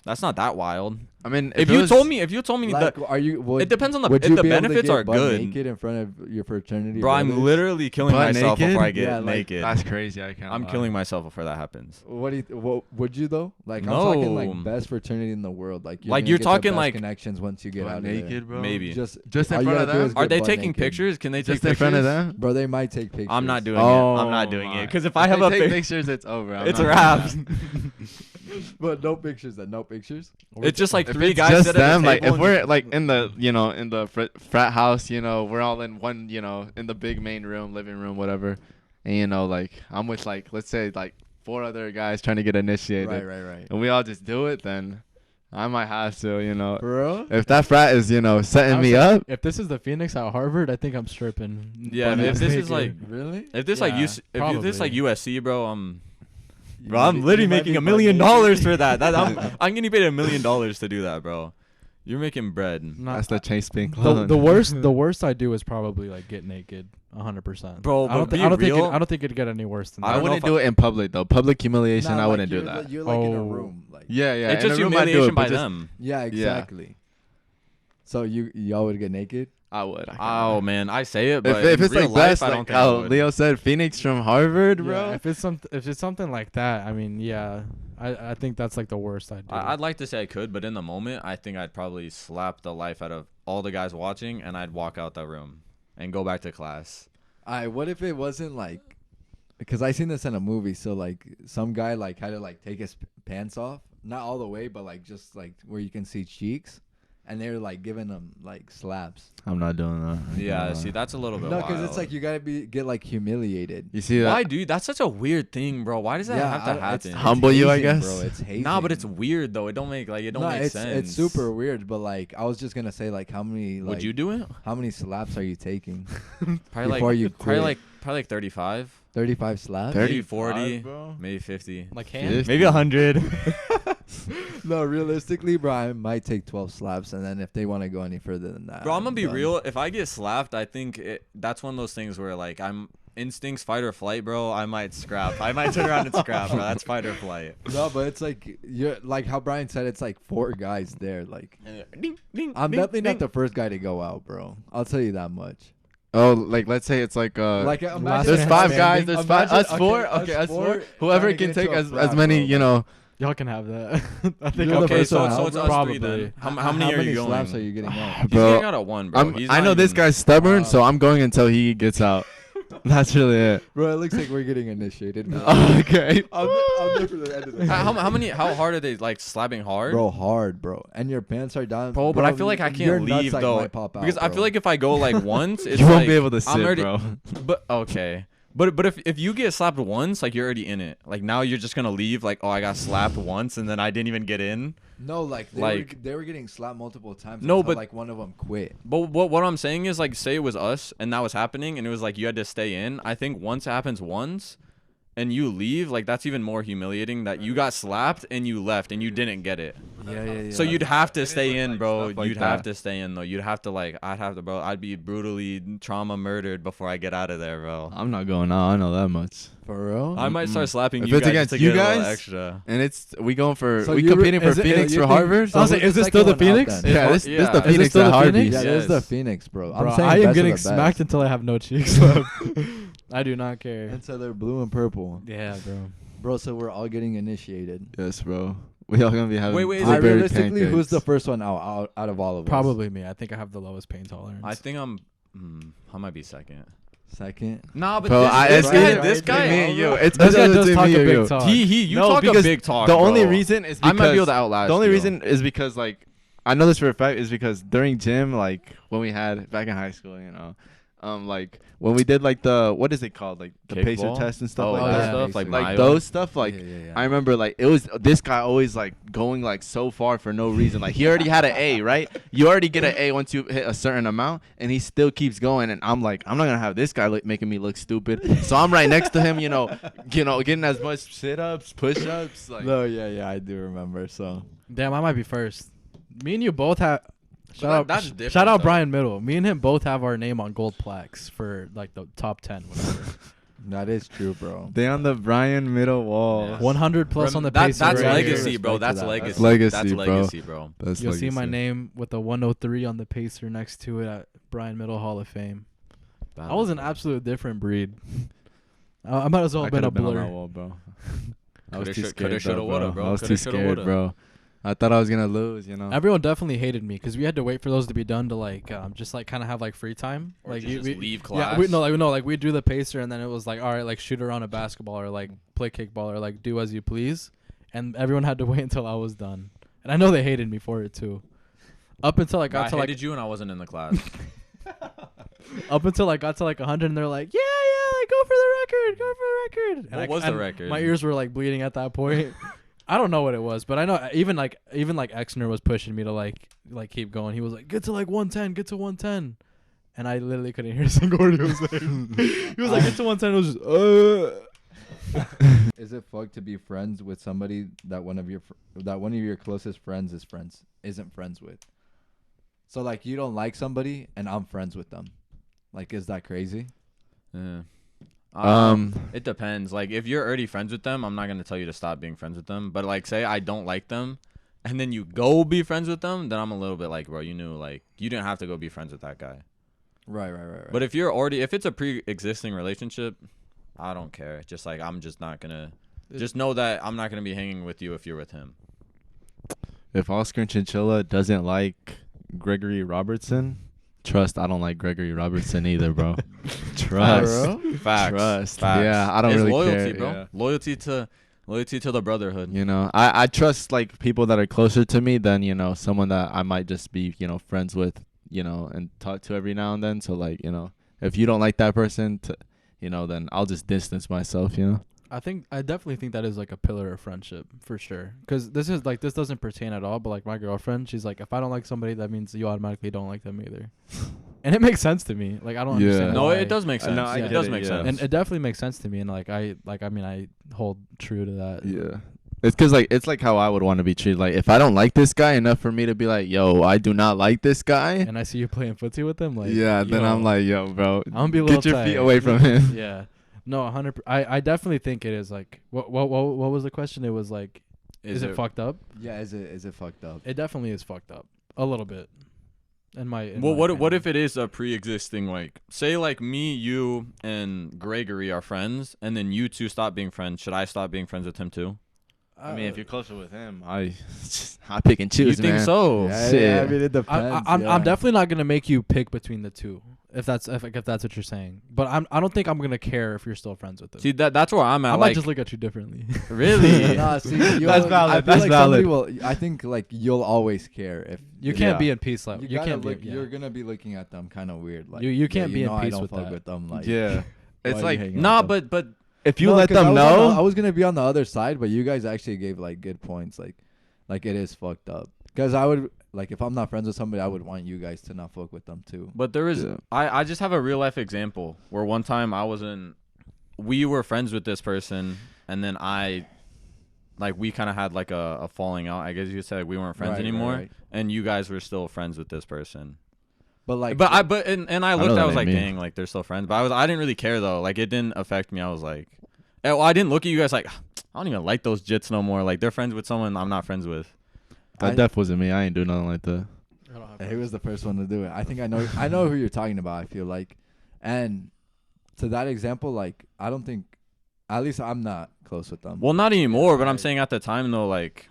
That's not that wild. I mean, If it you was- told me Like, that, are you? Would, it depends on the would if you the be able to benefits get are butt good. naked in front of your fraternity? Bro, I'm brothers? literally killing Butt myself naked? before I get Yeah, like, naked. that's crazy. I can't. I'm lie. killing myself before that happens. What do you? What would you though? Like, I'm talking No. like best fraternity in the world. Like, Like, gonna you're get the talking best like- connections once you get Butt out naked, of there. bro. Maybe. Just Just in all you front of gotta do them? is Are get they butt taking naked. pictures? Can they take Just in pictures? front of them. Bro, they might take pictures. I'm not doing Oh, it. I'm not doing my. it. Because if I have they a take pic- pictures, it's over. I'm it's a not- wrap. But no pictures. Then no pictures. It's just like If three it's guys just sit at a them, like table if and we're like in the in the frat house, we're all in one, in the big main room, living room, whatever, and like I'm with like let's say like 4 other guys trying to get initiated, Right. and we all just do it, then I might have to, Bro. if that frat is setting me up. If this is the Phoenix at Harvard, I think I'm stripping. Yeah, butt if ass this is naked. like Really? if this Yeah, like if this like probably. USC, bro, I'm You literally might making be $1 million butt naked. for that. I'm getting paid $1 million to do that, bro. You're making bread. Nah, That's the Chase Pink the, clone. the worst I do is probably like get naked 100%. Bro, I don't, but be I don't think real. I don't think it'd get any worse than that. I I don't know wouldn't if do it in public though. Public humiliation, Nah, I like, wouldn't do you're that. Like, you're like in a Oh. room. Like, Yeah. It's in just a room, I'd do humiliation it, but by just- them. yeah, exactly. So y'all would get naked? I would. Oh man, I say it, but If in it's real like life, best, I don't like think I how would. Leo said, Phoenix from Harvard, Yeah, bro. if it's something like that, I mean, yeah, I think that's like the worst I'd do. I'd like to say I could, but in the moment, I think I'd probably slap the life out of all the guys watching, and I'd walk out the room and go back to class. Alright, what if it wasn't like, because I seen this in a movie. So like some guy like had to like take his pants off, not all the way, but like just like where you can see cheeks, and they were like giving him like slaps. I'm not doing that. Yeah, see, that's a little bit No, wild. because it's like you gotta get like humiliated. You see that? Why, dude? That's such a weird thing, bro. Why does that have to happen? Humble you, I hazing, guess? Bro, it's hazing. Nah, but it's weird though. It don't make make it's, sense. It's super weird, but like I was just gonna say like how many like Would you do it? how many slaps are you taking? Probably Before you quit. probably like 35, 35 slaps? maybe 35, 40, bro. maybe 50, like Yeah. hands. maybe 100. No, realistically, bro, I might take 12 slaps, and then if they want to go any further than that, Bro, I'm gonna be done. real. If I get slapped, I think that's one of those things where like I'm instincts fight or flight, bro. I might scrap. I might turn around and scrap, bro. That's fight or flight. No, but it's like you're like how Brian said. It's like 4 guys there. Like Ding, ding, I'm ding, definitely ding. not the first guy to go out, bro. I'll tell you that much. Oh, like let's say it's like Like imagine there's man 5 standing. guys. There's 5. Imagine- Us 4. okay, Okay, us us 4. four Whoever trying to can get into take a as frat, many, bro. Y'all can have that. I think You're the Okay, first so one so out, it's bro. us Probably. three then. How many are you going? slaps are you getting out? He's Bro, getting out at 1, bro. He's I know not this even- guy's stubborn, so I'm going until he gets out. That's really it. Bro, it looks like we're getting initiated. Okay. I'll there for the end of the How hard are they like slapping hard? Bro, hard, bro. And your pants are down. Bro, but I feel like I your can't nuts, leave like, though might pop out, because I bro. feel like if I go like once, it's You won't like, be able to I'm sit, already, bro. But okay, but if you get slapped once, like you're already in it. Like now you're just gonna leave. Like oh, I got slapped once and then I didn't even get in. No, like they were getting slapped multiple times. No, until, but- like one of them quit. But what I'm saying is like say it was us and that was happening and it was like you had to stay in. I think once it happens once, and you leave, like that's even more humiliating that you got slapped and you left and you didn't get it. Yeah. So you'd have to It stay look in, like bro. stuff like You'd have that. to stay in though. You'd have to like I'd have to, bro. I'd be brutally trauma murdered before I get out of there, bro. I'm not going out. I know that much. For real? I might start slapping If you it's guys against just to you get a little guys, extra. And we going for So we you competing for is it- Phoenix you for think- Harvard. so I was like, who's is the this still second the one out Phoenix? then? Yeah, Is this it- the yeah. Is Phoenix still at the Harvey. Phoenix? Yeah, Yes. this is the Phoenix, bro. Bro, I'm saying I am best of getting the best. smacked until I have no cheeks left. I do not care. And so they're blue and purple. Yeah, bro. Bro, so we're all getting initiated. Yes, bro. We all gonna be having. Wait, is it blueberry Realistically, who's the pancakes. first one out of all of us? Probably me. I think I have the lowest pain tolerance. I think I might be second. Second. Nah, but Bro, this it's guy, either- this it's guy, me and you. It's This guy between does talk me a and big you. talk. you No, talk a because big talk. The bro. only reason is I because might be able to outlast the only you. reason is because like I know this for a fact is because during gym, like when we had back in high school, you know, like when we did like the what is it called, like the pacer Kickball? test and stuff Oh, like yeah. that. stuff like Like Like Mayo. those stuff, like yeah. I remember, like it was this guy always like going like so far for no reason. Like he already had an A, right? You already get an A once you hit a certain amount, and he still keeps going. And I'm like, I'm not gonna have this guy making me look stupid. So I'm right next to him, getting as much sit-ups, push-ups. Like, No, yeah, I do remember. So Damn, I might be first. Me and you both have. that's different, Shout out though. Brian Middle. Me and him both have our name on gold plaques for like the top 10. Whatever. that is true, bro. they on the Brian middle wall. Yeah. 100 plus on the That's pacer. right legacy, here. bro. Respect That's to that. legacy. That's legacy, That's bro. legacy, bro. That's You'll see my legacy. name with the 103 on the pacer next to it at Brian Middle Hall of Fame. I was an absolute different breed. I might as well I have been a could've been on that blur. wall, bro. I Coulda, was too shoulda, scared, shoulda, though, woulda, bro. I was Coulda, too shoulda, scared, woulda. bro. I thought I was gonna lose, you know. Everyone definitely hated me because we had to wait for those to be done to like just like kind of have like free time. Or Like just you, we, leave class. Yeah, we'd do the pacer and then it was like, all right, like shoot around a basketball or like play kickball or like do as you please, and everyone had to wait until I was done. And I know they hated me for it too. Up until I got I to like hated you and I wasn't in the class. up until I got to like 100 and they're like, yeah, like go for the record, go for the record. And What was the record? My ears were like bleeding at that point. I don't know what it was, but I know even like Exner was pushing me to like keep going. He was like, get to like 110, get to 110. And I literally couldn't hear a single word he was saying. He was like, get to 110. It was just, Is it fucked to be friends with somebody that one of your closest friends isn't friends with? So like you don't like somebody and I'm friends with them. Like, is that crazy? Yeah. Um, It depends. Like, if you're already friends with them, I'm not gonna tell you to stop being friends with them. But like, say I don't like them, and then you go be friends with them, then I'm a little bit like, bro, you didn't have to go be friends with that guy. Right. But if it's a pre-existing relationship, I don't care. Just like I'm just not gonna. Just know that I'm not gonna be hanging with you if you're with him. if Oscar Chinchilla doesn't like Gregory Robertson, trust I don't like Gregory Robertson either, bro. Trust. Facts. Trust. Facts. Yeah, I don't It's really loyalty, care. bro. Yeah. Loyalty to the brotherhood. You know, I trust like people that are closer to me than, someone that I might just be, friends with, and talk to every now and then. So like, if you don't like that person, then I'll just distance myself, I definitely think that is like a pillar of friendship for sure. Because this doesn't pertain at all. But like my girlfriend, she's like, if I don't like somebody, that means you automatically don't like them either. And it makes sense to me. Like I don't Yeah. understand. No, why. it does make sense. No, I It get does it, make yeah. sense. And it definitely makes sense to me. And I hold true to that. Yeah. It's because, like, it's like how I would want to be treated. Like, if I don't like this guy enough for me to be like, yo, I do not like this guy. And I see you playing footsie with them. Like Yeah, then yo, I'm like, yo, bro, I'm gonna be a little get your feet tight. away from him. Yeah. No, 100. I definitely think it is like. What was the question? It was like, is it fucked up? Yeah, is it fucked up? It definitely is fucked up. A little bit. In my What opinion. if it is a pre-existing, like, say like me, you, and Gregory are friends, and then you two stop being friends? Should I stop being friends with him too? I mean, if you're closer with him, I pick and choose, You think man. so? Yeah, I mean, it depends. I'm definitely not gonna make you pick between the two, if that's what you're saying. But I don't think I'm gonna care if you're still friends with them. See, that's where I'm at. I might like, just look at you differently. really? Nah, see, That's valid, I feel that's like valid. somebody will. I think like you'll always care if You can't Yeah. be in peace. Like you, you gotta can't look. be. Yeah. You're gonna be looking at them kind of weird. Like You can't be in I peace don't with fuck that. with them. Like yeah. why It's are you like, hanging Nah, out with them? but if you No, let 'cause them know, I was gonna be on the other side, but you guys actually gave like good points. Like it is fucked up. Because I would like if I'm not friends with somebody, I would want you guys to not fuck with them too. But there is, Yeah. I just have a real life example where one time we were friends with this person, and then we kind of had like a falling out. I guess you could say, like, we weren't friends Right, anymore, right. and you guys were still friends with this person. But like, I looked, know I that was like, ain't me. dang, like they're still friends. But I didn't really care though. Like it didn't affect me. I was like, I didn't look at you guys like, I don't even like those jits no more. Like they're friends with someone I'm not friends with. that def wasn't me. I ain't do nothing like that. he was the first one to do it. I think I know who you're talking about. I feel like, and to that example, like I don't think, at least I'm not close with them. Well, not anymore, but I'm Right. saying at the time though, like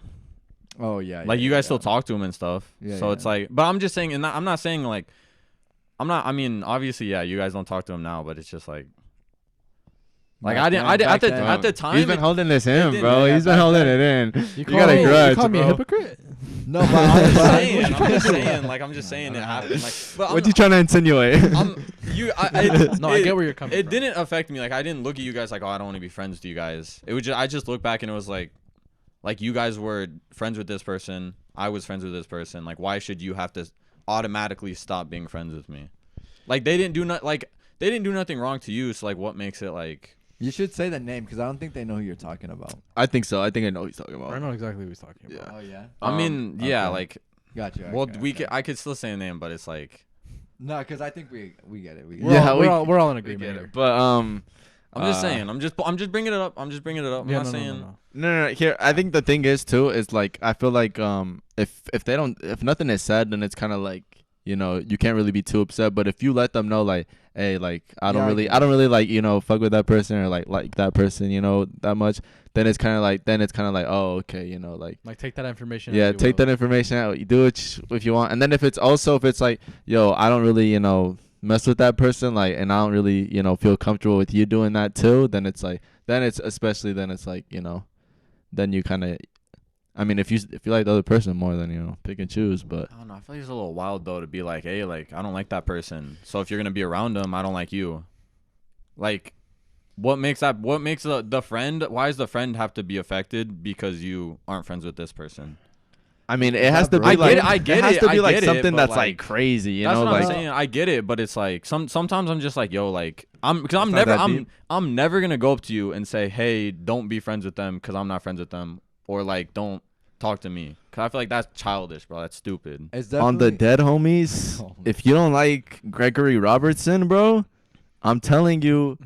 Oh yeah. like yeah, you guys yeah. still talk to him and stuff. Yeah, So it's yeah. like, but I'm just saying, and I'm not saying like, I mean, obviously, yeah, you guys don't talk to him now, but it's just like Back I didn't, then- back then- at the time. He's been holding this in, didn't- bro. yeah, He's been back holding then. it in. You You call got a me, grudge, you call me a bro. hypocrite? No, but I'm just but- saying. I'm just saying. Like I'm just saying it happened. Like, but What you trying to insinuate? No, I get where you're coming It from. didn't affect me. Like I didn't look at you guys like, oh, I don't want to be friends with you guys. It was just, I just looked back and it was like you guys were friends with this person. I was friends with this person. Like why should you have to automatically stop being friends with me? Like they didn't do they didn't do nothing wrong to you. So like what makes it like? You should say the name because I don't think they know who you're talking about. I think so. I think I know what he's talking about. I know exactly what he's talking about. Yeah. Oh yeah. I mean, yeah, okay. like Gotcha. well, okay. I could still say a name, but it's like No, because I think we get it. We get We're, it. Yeah, all, we- we're all in we agreement get here. it. But I'm just uh, saying. I'm just bringing it up. I'm just bringing it up. I'm Yeah, not no, no, saying. no. No. Here, I think the thing is too is like I feel like if nothing is said, then it's kind of like you can't really be too upset. But if you let them know like, hey, like I don't Yeah, really like fuck with that person or like that person that much, then it's kind of like oh okay like. Like take that information. Yeah, as you take will. that information out. You do it if you want, and then if it's like, yo, I don't really, mess with that person, like, and I don't really, feel comfortable with you doing that too. Then it's like, then you kind of, I mean, if you like the other person more, then pick and choose. But I don't know. I feel like it's a little wild though to be like, hey, like I don't like that person. So if you're gonna be around them, I don't like you. Like, what makes the friend? Why does the friend have to be affected because you aren't friends with this person? I mean, it has to be I like get it, I get it has it, to be I like get it, something but, that's like, like crazy, you That's know, what like I'm saying. I get it, but it's like sometimes I'm just like, yo, like I'm not that deep. I'm never gonna go up to you and say, hey, don't be friends with them because I'm not friends with them, or like don't talk to me because I feel like that's childish, bro. That's stupid. It's on the definitely- dead homies. Oh. If you don't like Gregory Robertson, bro, I'm telling you.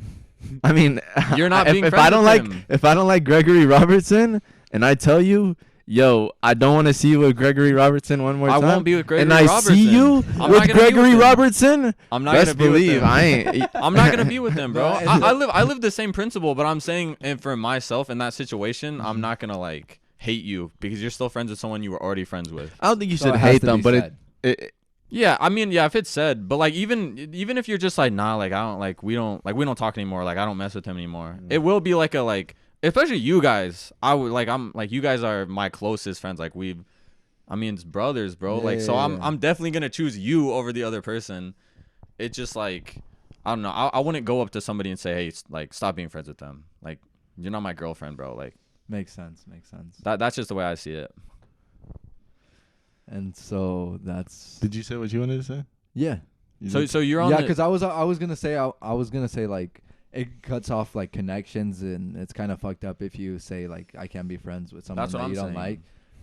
I mean, You're not being if friends I don't with like him. if I don't like Gregory Robertson, and I tell you, yo, I don't want to see you with Gregory Robertson one more I time. won't be with Gregory and I Robertson. see you I'm not with gonna be Gregory with him. Robertson. I'm not Best gonna be believe with them. I ain't. I'm not gonna be with them, bro. No, I live the same principle, but I'm saying, and for myself in that situation, I'm not gonna like hate you because you're still friends with someone you were already friends with. I don't think you So should it has hate to them, be but said. it Yeah, I mean, yeah, if it's said, but like even if you're just like, nah, like I don't like we don't talk anymore, like I don't mess with him anymore. It will be like especially you guys. I'm like you guys are my closest friends. Like I mean, it's brothers, bro. Yeah, like so, yeah, I'm yeah. I'm definitely gonna choose you over the other person. It's just like I don't know. I wouldn't go up to somebody and say, hey, like stop being friends with them. Like you're not my girlfriend, bro. Like Makes sense. Makes sense. that's just the way I see it. And so that's Did you say what you wanted to say? yeah. So you're on Yeah, the- because I was gonna say like it cuts off like connections, and it's kind of fucked up if you say like I can't be friends with someone That's what that I'm you don't saying. like.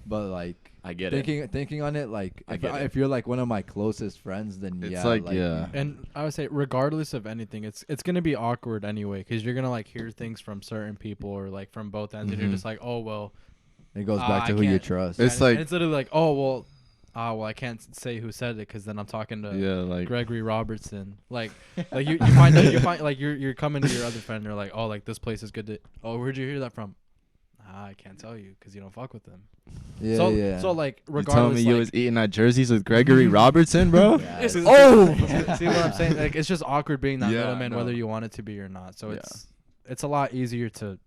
But like I get it. thinking on it, like I get it. if you're like one of my closest friends, then It's yeah, like, yeah. And I would say, regardless of anything, it's gonna be awkward anyway, because you're gonna like hear things from certain people or like from both ends, and you're Mhm. just like, oh well. it goes I back to who you can't- trust. It's and like- it's literally like, oh well, I can't say who said it because then I'm talking to Yeah, like Gregory Robertson. Like you find like you're coming to your other friend, and you're like, oh, like this place is good. Oh, where'd you hear that from? I can't tell you because you don't fuck with them. Yeah, so yeah. so like you telling regardless, me you like, was eating at Jerseys with Gregory Robertson, bro? Yeah, This is- Oh! see what I'm saying? Like it's just awkward being that Yeah, middleman, no. whether you want it to be or not. So Yeah. it's a lot easier to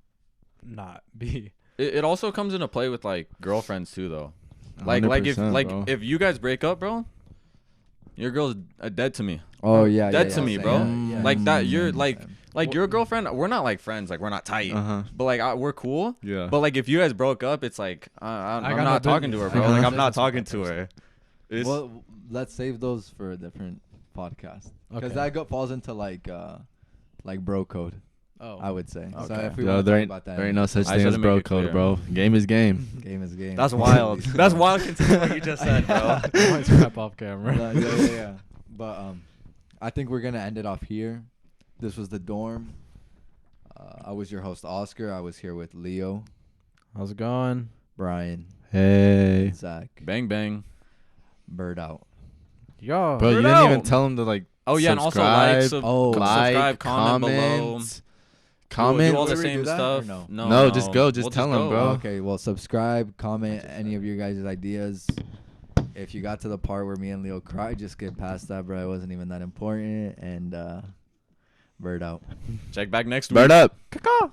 not be. It also comes into play with like girlfriends too, though. Like if 100%, bro. if you guys break up, bro, your girl's dead to me. oh yeah, Dead yeah, to yeah, me, same, bro. yeah. Like that, you're Mm, like same. like your girlfriend. We're not like friends. Like we're not tight. Uh-huh. But like we're cool. Yeah. But like if you guys broke up, it's like I'm got not no talking to her, business. bro. I got Like no I'm not business with talking that to person. her. It's, Well, let's save those for a different podcast because Okay. that falls into like bro code. Oh, I would say. So Okay. if we Yo, want to there talk ain't about that, there ain't no such I thing as should've bro made it code, clear. bro. Game is game. game is game. that's wild. That's wild considering what you just said, bro. Might scrap off camera. yeah. But I think we're gonna end it off here. This was the dorm. I was your host Oscar. I was here with Leo, How's it going? Brian, Hey, Zach, Bang bang. Bird out. Yo. bro, you Bird didn't even out. tell him to like Oh yeah, and also like, subscribe, comment below. Comment. Do all the Will we same do that stuff. or no? No, just go. Just We'll tell 'em, go. bro. Okay, well, subscribe, comment any of your guys' ideas. If you got to the part where me and Leo cried, just get past that, bro. It wasn't even that important. And Bird out. Check back next week. Bird up. Caw-caw.